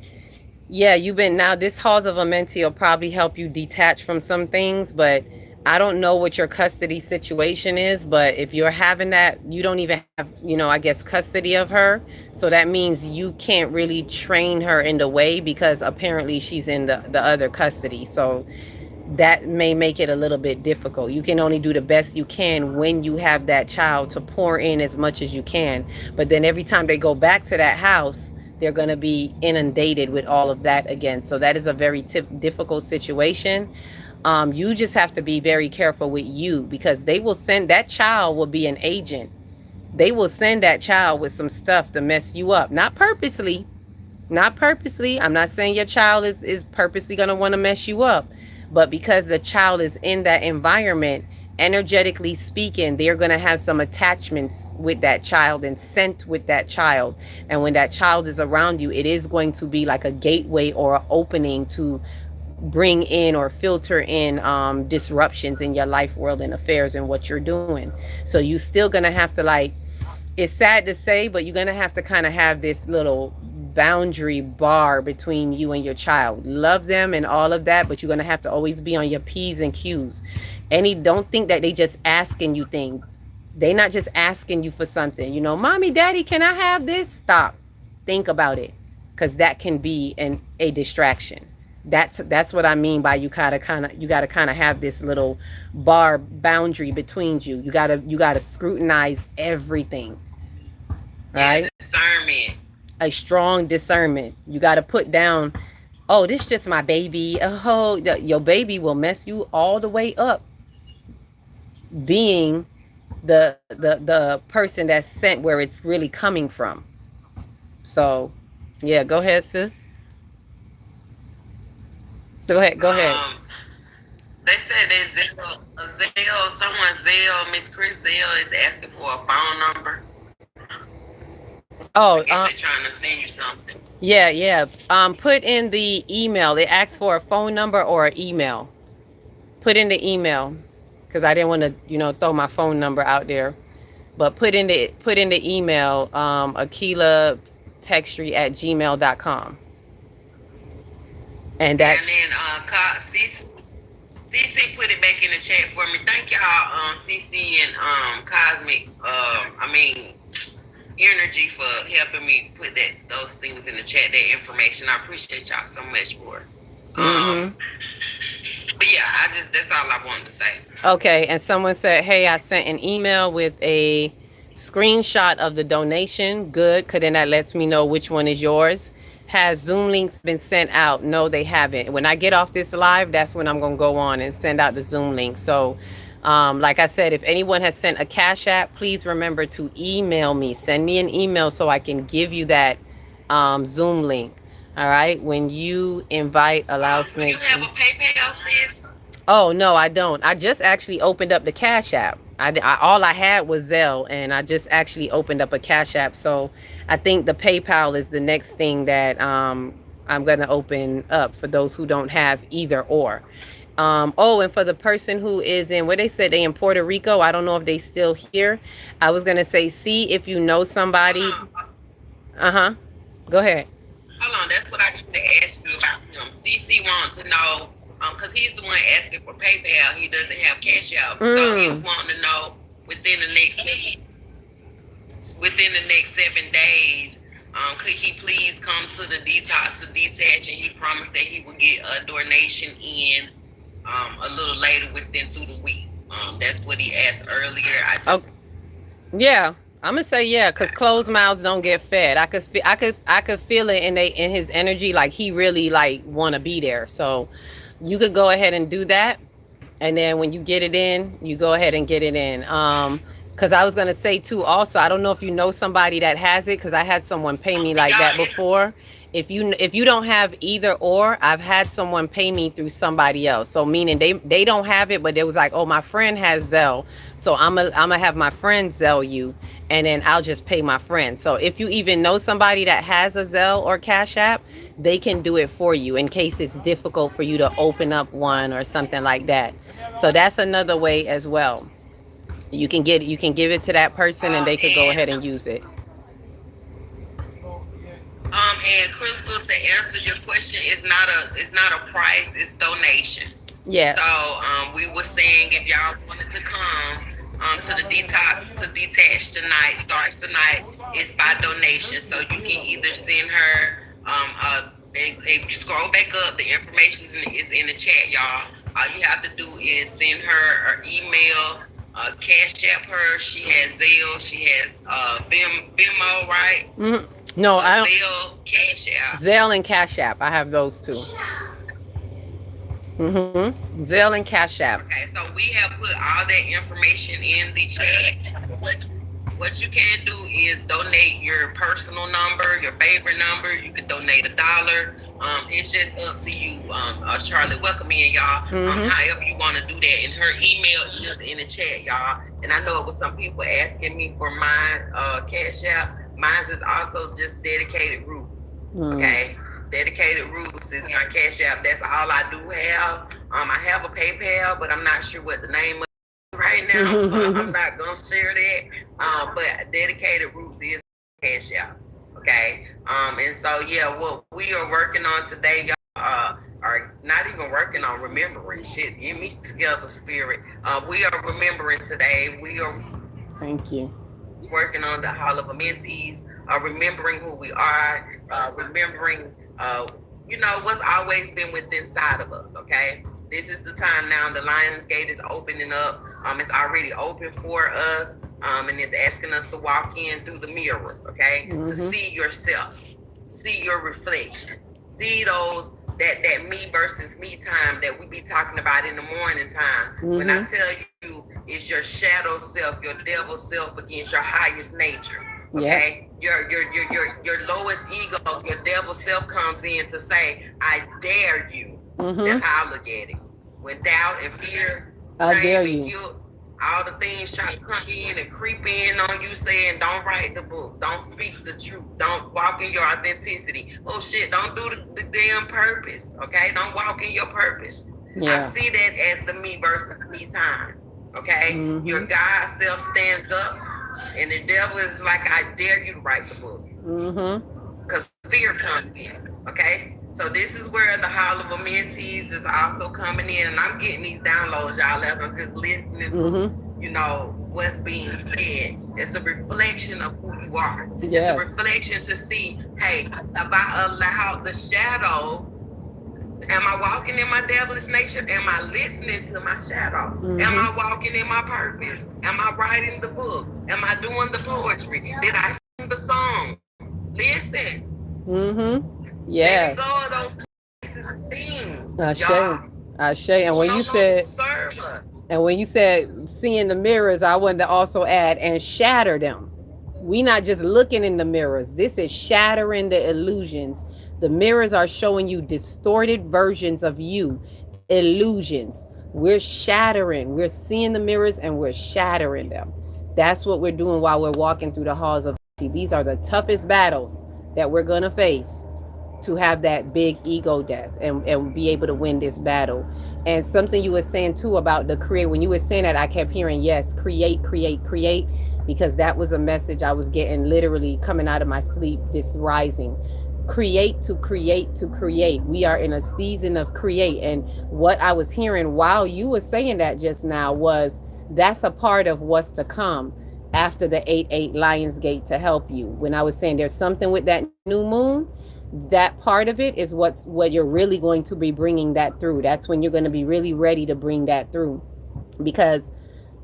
yeah, now this Halls of Amenti will probably help you detach from some things, but I don't know what your custody situation is, but if you're having that, you don't even have, I guess, custody of her. So that means you can't really train her in the way, because apparently she's in the other custody. So that may make it a little bit difficult. You can only do the best you can when you have that child to pour in as much as you can. But then every time they go back to that house, they're going to be inundated with all of that again. So that is a very difficult situation. You just have to be very careful with you, because that child will be an agent. They will send that child with some stuff to mess you up. Not purposely. I'm not saying your child is purposely going to want to mess you up. But because the child is in that environment, energetically speaking, they're going to have some attachments with that child and scent with that child. And when that child is around you, it is going to be like a gateway or an opening to bring in or filter in disruptions in your life, world, and affairs and what you're doing. So you still going to have to, it's sad to say, but you're going to have to kind of have this little boundary bar between you and your child. Love them and all of that, but you're going to have to always be on your P's and Q's. Don't think that they just asking you things. They not just asking you for something. Mommy, daddy, can I have this? Stop. Think about it, because that can be a distraction. That's what I mean by you gotta have this little boundary between you. You gotta scrutinize everything, Yeah, right? discernment. A strong discernment. You gotta put down, oh, this just my baby. Oh, your baby will mess you all the way up, being the person that's sent where it's really coming from. So, yeah, go ahead, sis. Go ahead. They said that Miss Chris Zell is asking for a phone number. I Oh, guess they're trying to send you something. yeah, yeah. Put in the email. It asks for a phone number or an email. Put in the email, because I didn't want to, throw my phone number out there. But put in the email, akilatextry@gmail.com. And that's, and then CC put it back in the chat for me. Thank y'all, CC and Cosmic. Energy for helping me put those things in the chat, that information. I appreciate y'all so much for it. But yeah, that's all I wanted to say. Okay, and someone said, hey, I sent an email with a screenshot of the donation. Good, because then that lets me know which one is yours. Has Zoom links been sent out? No, they haven't. When I get off this live, that's when I'm going to go on and send out the Zoom link. So, like I said, if anyone has sent a Cash App, please remember to email me. Send me an email so I can give you that Zoom link. All right? When you invite Allow Snakes. Do you have a PayPal, sis? Oh, no, I don't. I just actually opened up the Cash App. All I had was Zelle, and I just actually opened up a Cash App. So I think the PayPal is the next thing that I'm going to open up for those who don't have either or. And for the person who is in, what they said, they in Puerto Rico, I don't know if they still here. I was going to say, see if you know somebody. Go ahead. Hold on, that's what I should have asked you about him. CC wants to know, because he's the one asking for PayPal. He doesn't have Cash App. So he was wanting to know within the next 7 days, could he please come to the detox to detach, and he promised that he would get a donation in a little later through the week. That's what he asked earlier. Yeah, I'm gonna say yeah, because closed mouths don't get fed. I could feel it in his energy, like he really want to be there. So you could go ahead and do that, and then when you get it in, you go ahead and get it in. Because I was gonna say too, also, I don't know if you know somebody that has it, because I had someone pay me like that before. If you don't have either or, I've had someone pay me through somebody else. So meaning they don't have it, but they was like, oh, my friend has Zelle, so I'm gonna have my friend Zelle you, and then I'll just pay my friend. So if you even know somebody that has a Zelle or Cash App, they can do it for you in case it's difficult for you to open up one or something like that. So that's another way as well. You can give it to that person, and they could go ahead and use it. And Crystal, to answer your question, it's not a price, it's donation. Yeah. So we were saying if y'all wanted to come to the detox to detach tonight, starts tonight, it's by donation. So you can either send her and scroll back up, the information is in the chat, y'all. All you have to do is send her an email, Cash App her. She has Zelle, she has Venmo, right? Mm-hmm. No, I don't. Zelle, Cash App. Zelle and Cash App. I have those two. Zelle and Cash App. Okay, so we have put all that information in the chat. What you can do is donate your personal number, your favorite number. You can donate $1. It's just up to you. Charlotte, welcome in, y'all. However you want to do that. And her email is in the chat, y'all. And I know it was some people asking me for mine, Cash App. Mine is also just Dedicated Roots. Okay, Dedicated Roots is my Cash App. That's all I do have. I have a PayPal, but I'm not sure what the name of it right now, so I'm not gonna share that. But Dedicated Roots is Cash App. Okay, and so yeah, what we are working on today, y'all, are not even working on remembering shit. Get me together, spirit. We are remembering today. We are. Thank you. Working on the Hall of Amenties, remembering who we are, remembering what's always been within inside of us, okay? This is the time now. The Lion's Gate is opening up. It's already open for us. And it's asking us to walk in through the mirrors, okay? To see yourself, see your reflection, see those that me versus me time that we be talking about in the morning time. When I tell you it's your shadow self, your devil self against your highest nature. Okay, your lowest ego, your devil self comes in to say, "I dare you." That's how I look at it. When doubt and fear, shame and guilt, all the things try to come in and creep in on you, saying, "Don't write the book, don't speak the truth, don't walk in your authenticity." Oh shit, don't do the damn purpose. Okay, don't walk in your purpose. I see that as the me versus me time. Okay, your God self stands up. And the devil is like, "I dare you to write the book." Because fear comes in. Okay? So this is where the Hall of Mentees is also coming in. And I'm getting these downloads, y'all, as I'm just listening to, what's being said. It's a reflection of who you are. It's a reflection to see, hey, if I allow the shadow, am I walking in my devilish nature? Am I listening to my shadow? Am I walking in my purpose? Am I writing the book? Am I doing the poetry? Did I sing the song? Listen. Let go of those places and things. Ashe. And when you said seeing the mirrors, I wanted to also add and shatter them. We not just looking in the mirrors. This is shattering the illusions. The mirrors are showing you distorted versions of you, illusions. We're shattering. We're seeing the mirrors and we're shattering them. That's what we're doing while we're walking through the halls of. These are the toughest battles that we're going to face to have that big ego death and be able to win this battle. And something you were saying too about the create, when you were saying that, I kept hearing, yes, create, because that was a message I was getting literally coming out of my sleep this rising. Create to create to create. We are in a season of create. And what I was hearing while you were saying that just now was that's a part of what's to come after the 8/8 Lions Gate to help you. When I was saying there's something with that new moon, that part of it is what you're really going to be bringing that through. That's when you're going to be really ready to bring that through. Because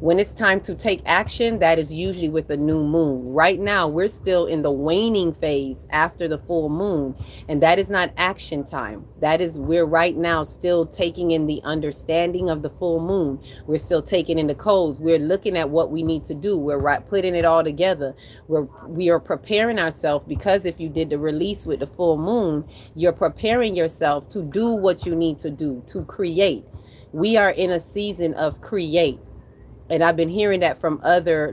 when it's time to take action, that is usually with the new moon. Right now, we're still in the waning phase after the full moon. And that is not action time. We're right now still taking in the understanding of the full moon. We're still taking in the codes. We're looking at what we need to do. We're putting it all together. We are preparing ourselves, because if you did the release with the full moon, you're preparing yourself to do what you need to do, to create. We are in a season of create. And I've been hearing that from other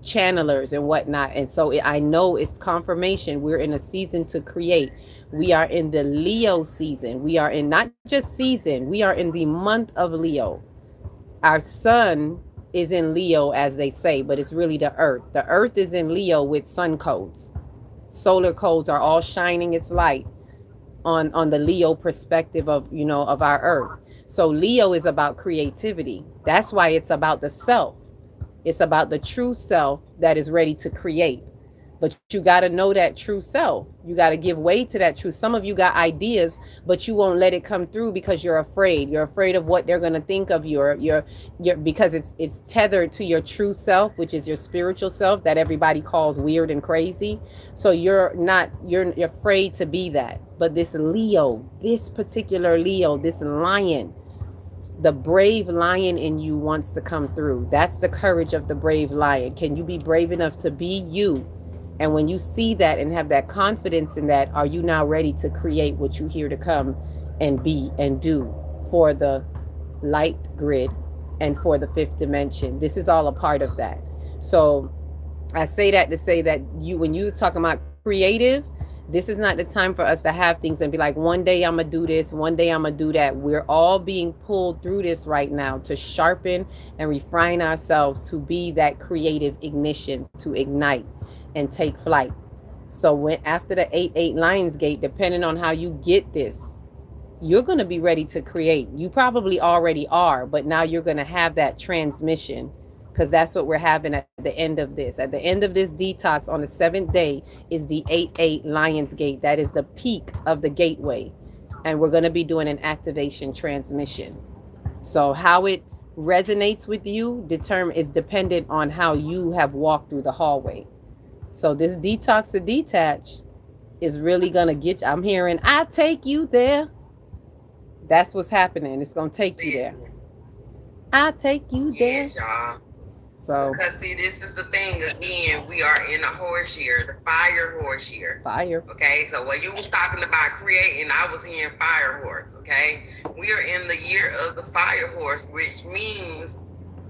channelers and whatnot. And so I know it's confirmation. We're in a season to create. We are in the Leo season. We are in not just season. We are in the month of Leo. Our sun is in Leo, as they say, but it's really the earth. The earth is in Leo with sun codes. Solar codes are all shining its light on the Leo perspective of our earth. So Leo is about creativity. That's why it's about the self. It's about the true self that is ready to create. But you got to know that true self. You got to give way to that truth. Some of you got ideas, but you won't let it come through because you're afraid. You're afraid of what they're going to think of you. Because it's tethered to your true self, which is your spiritual self that everybody calls weird and crazy. So you're afraid to be that. But this Leo, this particular Leo, this lion, the brave lion in you wants to come through. That's the courage of the brave lion. Can you be brave enough to be you? And when you see that and have that confidence in that, are you now ready to create what you here to come and be and do for the light grid and for the fifth dimension? This is all a part of that. So I say that to say that when you talking about creative, this is not the time for us to have things and be like, one day I'm going to do this, one day I'm going to do that. We're all being pulled through this right now to sharpen and refine ourselves to be that creative ignition, to ignite and take flight. So after the 8/8 Lions Gate, depending on how you get this, you're going to be ready to create. You probably already are, but now you're going to have that transmission. Because that's what we're having at the end of this. At the end of this detox on the 7th day is the 8/8 Lions Gate. That is the peak of the gateway. and we're going to be doing an activation transmission. So how it resonates with you is dependent on how you have walked through the hallway. So this detox to detach is really going to get you. I'm hearing, I take you there. That's what's happening. It's going to take you there. I take you there. Yes, y'all. So, because see, this is the thing again. We are in a horse year, the fire horse year. Fire. Okay, so when you was talking about creating, I was hearing fire horse. Okay, we are in the year of the fire horse, which means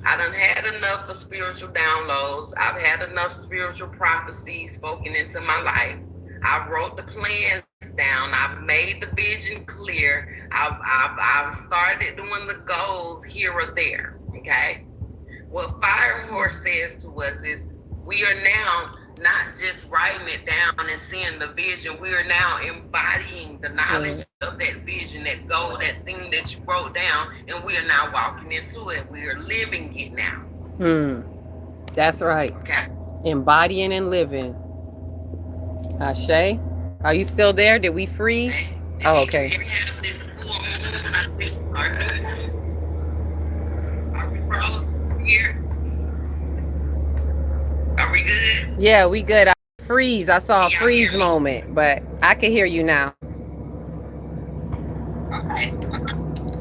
I done had enough of spiritual downloads. I've had enough spiritual prophecies spoken into my life. I've wrote the plans down. I've made the vision clear. I've started doing the goals here or there. Okay. What Fire Horse says to us is we are now not just writing it down and seeing the vision. We are now embodying the knowledge of that vision, that goal, that thing that you wrote down, and we are now walking into it. We are living it now. That's right. Okay. Embodying and living. Ashe, are you still there? Did we freeze? Oh, okay. We have this full moon, I think, are we froze here? Are we good? Yeah, we good. I freeze. I saw a freeze moment, but I can hear you now. Okay.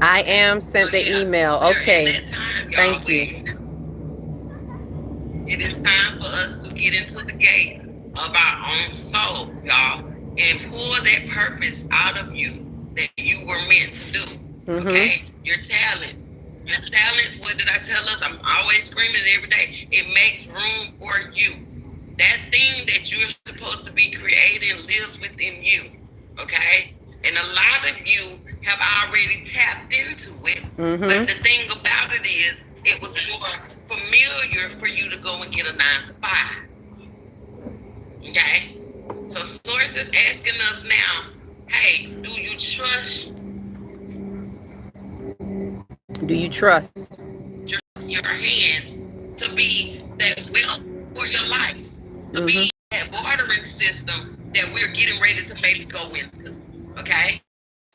I am sent the email. Okay. Thank you. It is time for us to get into the gates of our own soul, y'all, and pull that purpose out of you that you were meant to do. Okay? Your talent. Your talents, what did I tell us? I'm always screaming it every day. It makes room for you. That thing that you're supposed to be creating lives within you. Okay? And a lot of you have already tapped into it. But the thing about it is, it was more familiar for you to go and get a 9 to 5. Okay? So Source is asking us now, hey, do you trust? Do you trust your hands to be that will for your life? To be that bartering system that we're getting ready to maybe go into. Okay?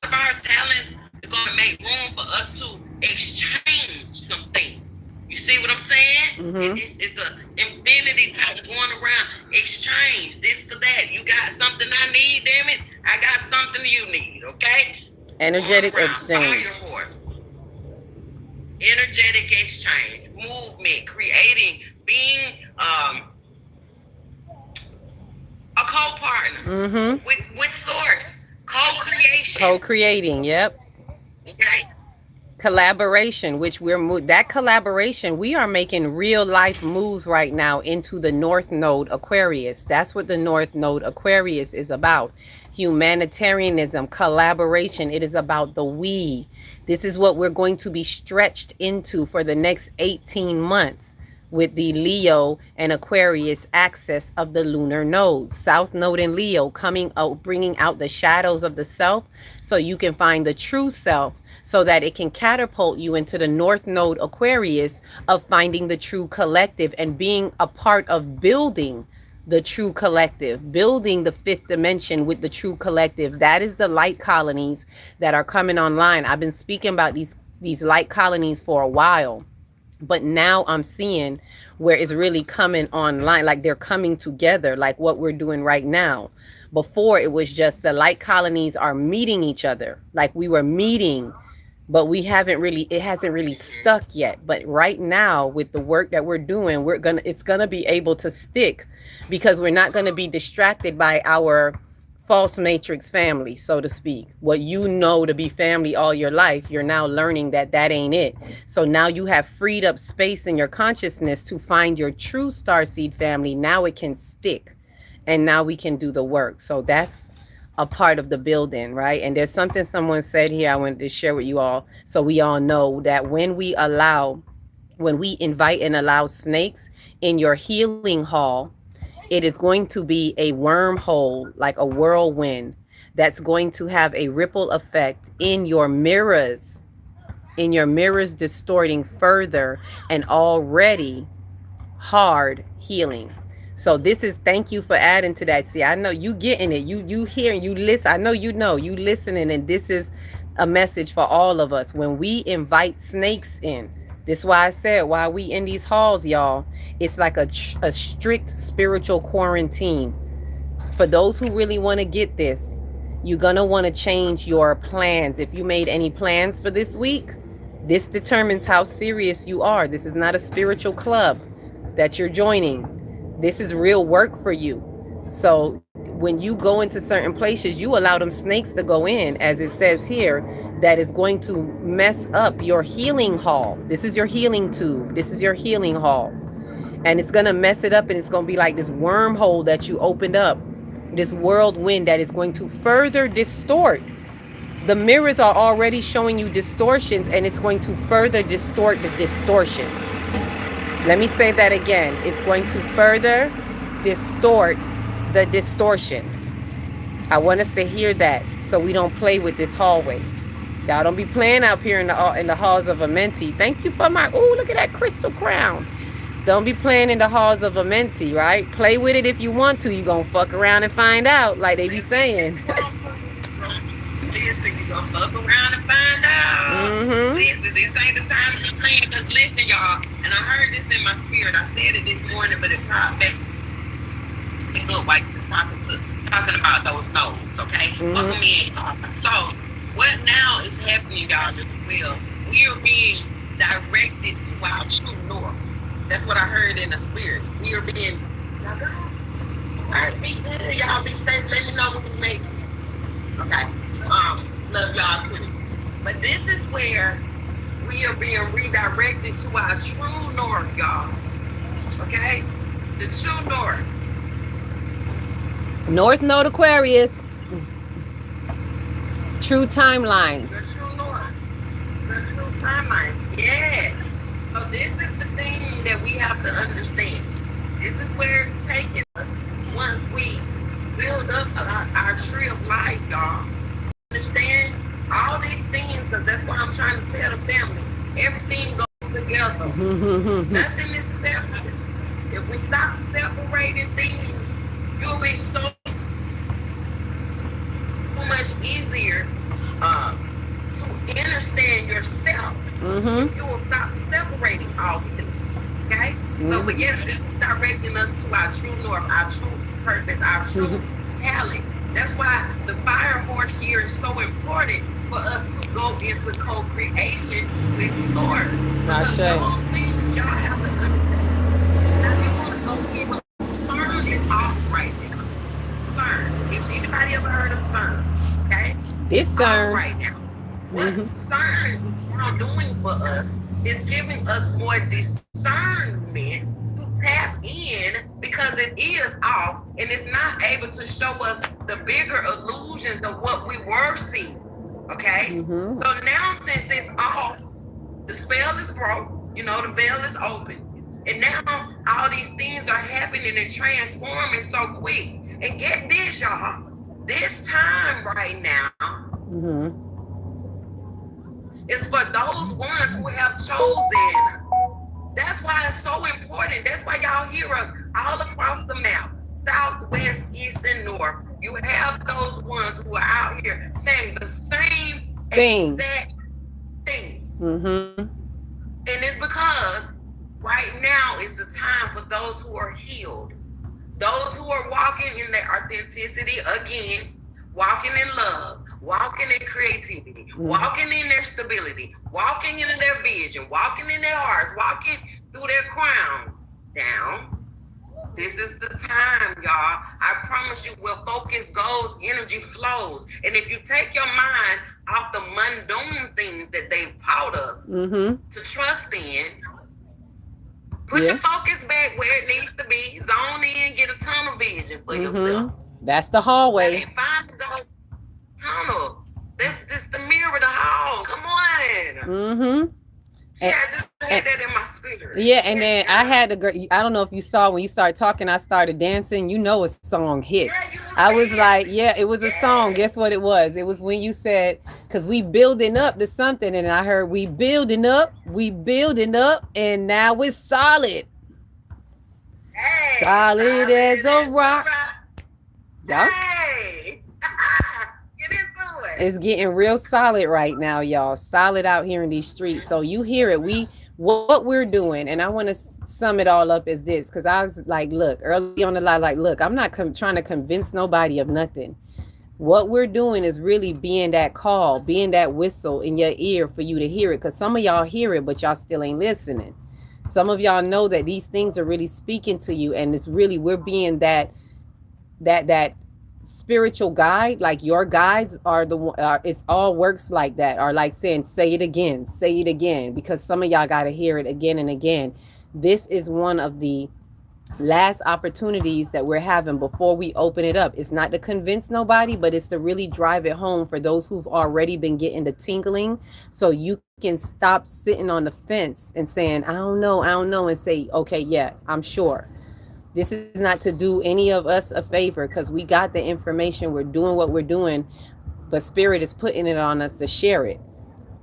Our talents are going to make room for us to exchange some things. You see what I'm saying? It's an infinity type going around. Exchange this for that. You got something I need, damn it. I got something you need, okay? Energetic exchange. Fire horse. Energetic exchange. Movement. Creating. Being a co-partner with Source. Co-creation. Co-creating, yep. Okay. Collaboration, which that collaboration, we are making real life moves right now into the North Node Aquarius. That's what the North Node Aquarius is about. Humanitarianism, collaboration. It is about the we. This is what we're going to be stretched into for the next 18 months with the Leo and Aquarius axis of the lunar nodes. South Node and Leo coming out, bringing out the shadows of the self so you can find the true self, so that it can catapult you into the North Node Aquarius of finding the true collective and being a part of building the true collective, building the fifth dimension with the true collective. That is the light colonies that are coming online. I've been speaking about these light colonies for a while, but now I'm seeing where it's really coming online, like they're coming together, like what we're doing right now. Before, it was just the light colonies are meeting each other, like we were meeting, but it hasn't really stuck yet. But right now, with the work that we're doing, it's gonna be able to stick, because we're not gonna be distracted by our false matrix family, so to speak. What you know to be family all your life, you're now learning that ain't it. So now you have freed up space in your consciousness to find your true starseed family. Now it can stick, and now we can do the work. So that's a part of the building, right? And there's something someone said here I wanted to share with you all, so we all know that when we invite and allow snakes in your healing hall, it is going to be a wormhole, like a whirlwind, that's going to have a ripple effect in your mirrors, distorting further an already hard healing. So this is, thank you for adding to that. See, I know you getting it. You hearing, you listen. I know you listening, and this is a message for all of us. When we invite snakes in, this is why I said, while we in these halls, y'all, it's like a strict spiritual quarantine. For those who really want to get this, you're going to want to change your plans. If you made any plans for this week, this determines how serious you are. This is not a spiritual club that you're joining. This is real work for you. So when you go into certain places, you allow them snakes to go in, as it says here, that is going to mess up your healing hall. This is your healing tube. This is your healing hall. And it's going to mess it up, and it's going to be like this wormhole that you opened up, this whirlwind that is going to further distort. The mirrors are already showing you distortions, and it's going to further distort the distortions. Let me say that again. It's going to further distort the distortions. I want us to hear that so we don't play with this hallway. Y'all don't be playing out here in the halls of Amenti. Thank you for my, ooh, look at that crystal crown. Don't be playing in the halls of Amenti, right? Play with it if you want to. You're going to fuck around and find out, like they be saying. Listen, you gonna fuck around and find out. Listen, this ain't the time to be playing. Cause listen, y'all, and I heard this in my spirit. I said it this morning, but it popped back. It looked like it's talking about those nodes, okay? Welcome in, y'all. So, what now is happening, y'all, as well? We are being directed to our true north. That's what I heard in the spirit. We are being, y'all go. All right, be good. Y'all be safe. Let me know when we make it. Okay. Love y'all too. But this is where we are being redirected to our true north, y'all. Okay? The true north. North Node Aquarius. True timelines. The true north. The true timeline. Yes. So this is the thing that we have to understand. This is where it's taking us once we build up our tree of life, y'all. Understand all these things, because that's why I'm trying to tell the family. Everything goes together. Nothing is separate. If we stop separating things, you'll be so much easier to understand yourself. If you will stop separating all things. Okay? So, but yes, this is directing us to our true north, our true purpose, our true talent. That's why the fire horse here is so important for us to go into co-creation with Source. Because those things y'all have to understand. Now you want to go give up. CERN is off right now. CERN. If anybody ever heard of CERN, okay? It's CERN right now. What CERN is now doing for us is giving us more discernment to tap in, because it is off and it's not able to show us the bigger illusions of what we were seeing. Okay? So now, since it's off, the spell is broke, you know, the veil is open, and now all these things are happening and transforming so quick. And get this, y'all, this time right now is for those ones who have chosen. That's why it's so important. That's why y'all hear us all across the map, south, west, east, and north. You have those ones who are out here saying the same exact thing. And it's because right now is the time for those who are healed, those who are walking in their authenticity again, walking in love, walking in creativity, walking in their stability, walking in their vision, walking in their hearts, walking through their crowns down. This is the time, y'all. I promise you, where focus goes, energy flows. And if you take your mind off the mundane things that they've taught us to trust in, put your focus back where it needs to be, zone in, get a tunnel vision for yourself. That's the hallway. And find the tunnel. That's just the mirror of the hall. Come on. Yeah, I just had that in my spirit. Yeah, and then I had to. I don't know if you saw when you started talking, I started dancing. You know, a song hit. I was like, yeah, it was a song. Guess what it was? It was when you said, because we building up to something, and I heard we building up, and now it's solid. Hey, Solid as a rock. Yup. Hey, get into it. It's getting real solid right now, y'all. Solid out here in these streets. So you hear it. What we're doing, and I want to sum it all up as this, because I was like, look, early on the line, like, look, I'm not trying to convince nobody of nothing. What we're doing is really being that call, being that whistle in your ear for you to hear it. Because some of y'all hear it, but y'all still ain't listening. Some of y'all know that these things are really speaking to you, and it's really, we're being that spiritual guide. Like your guides are it's all works like that, or like saying, say it again, because some of y'all got to hear it again and again. This is one of the last opportunities that we're having before we open it up. It's not to convince nobody, but it's to really drive it home for those who've already been getting the tingling, so you can stop sitting on the fence and saying, I don't know, and say, okay, yeah, I'm sure. This is not to do any of us a favor, because we got the information, we're doing what we're doing, but Spirit is putting it on us to share it,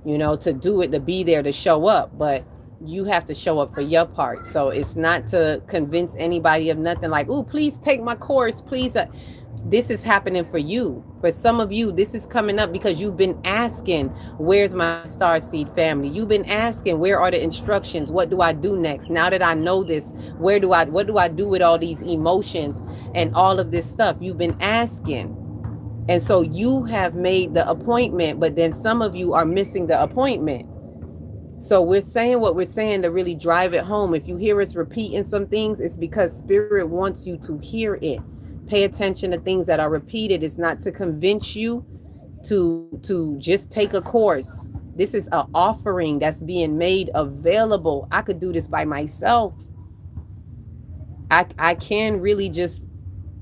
to do it, to be there, to show up. But you have to show up for your part. So it's not to convince anybody of nothing, like, oh, please take my course, please. This is happening for you. For some of you, this is coming up because you've been asking, where's my Starseed family? You've been asking, where are the instructions? What do I do next? Now that I know this, what do I do with all these emotions and all of this stuff? You've been asking. And so you have made the appointment, but then some of you are missing the appointment. So we're saying what we're saying to really drive it home. If you hear us repeating some things, it's because Spirit wants you to hear it. Pay attention to things that are repeated. It's not to convince you to just take a course. This is an offering that's being made available. I could do this by myself. I can really just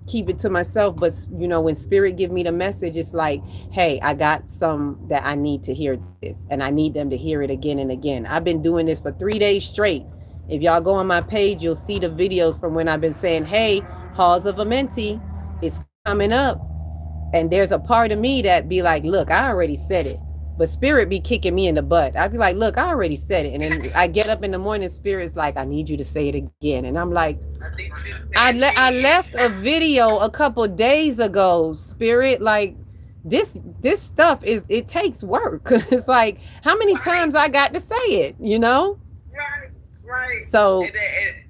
keep it to myself, but when Spirit give me the message, it's like, hey, I got some that I need to hear this, and I need them to hear it again and again. I've been doing this for 3 days straight. If y'all go on my page, you'll see the videos from when I've been saying, hey, Halls of Amenti is coming up. And there's a part of me that be like, look, I already said it. But Spirit be kicking me in the butt. I'd be like, look, I already said it. And then I get up in the morning, Spirit's like, I need you to say it again. And I'm like, I left a video a couple days ago, Spirit, like, this stuff it takes work. It's like, how many times I got to say it, Right. So and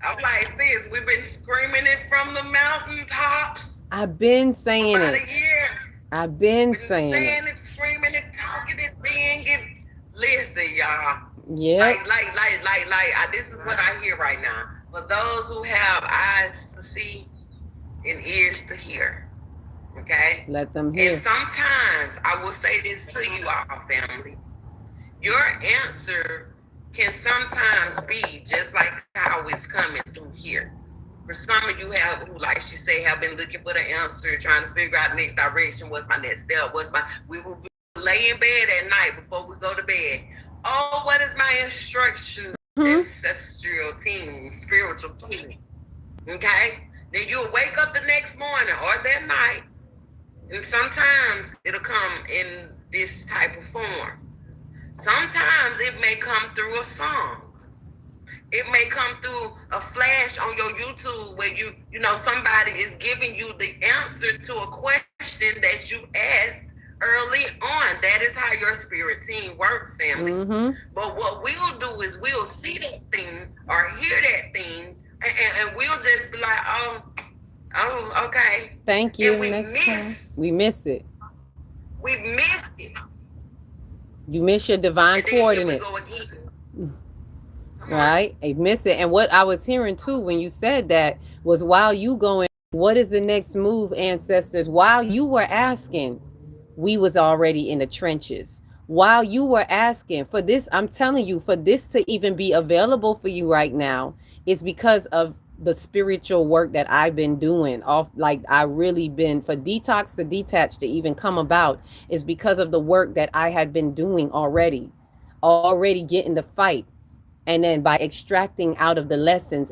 I'm like, sis, we've been screaming it from the mountaintops. I've been saying about it. A year. I've been saying it, screaming it, talking it, being it. Listen, y'all. Yeah. Like, this is what I hear right now. For those who have eyes to see and ears to hear, okay? Let them hear. And sometimes, I will say this to you all, family. Your answer can sometimes be just like how it's coming through here. For some of you who, like she said, have been looking for the answer, trying to figure out the next direction, what's my next step, we will be lay in bed at night before we go to bed. Oh, what is my instruction? Ancestral team, spiritual team. Okay? Then you'll wake up the next morning or that night, and sometimes it'll come in this type of form. Sometimes it may come through a song. It may come through a flash on your YouTube where somebody is giving you the answer to a question that you asked early on. That is how your spirit team works, family. But what we'll do is we'll see that thing or hear that thing, and we'll just be like, oh, okay. Thank you. And we miss it. We missed it. You miss your divine coordinates. Right? I miss it. And what I was hearing too when you said that was, while you going, what is the next move, ancestors? While you were asking, we was already in the trenches. While you were asking for this, I'm telling you, for this to even be available for you right now, it's because of the spiritual work that I've been doing. I really been, for Detox to Detach to even come about, is because of the work that I had been doing already getting the fight. And then by extracting out of the lessons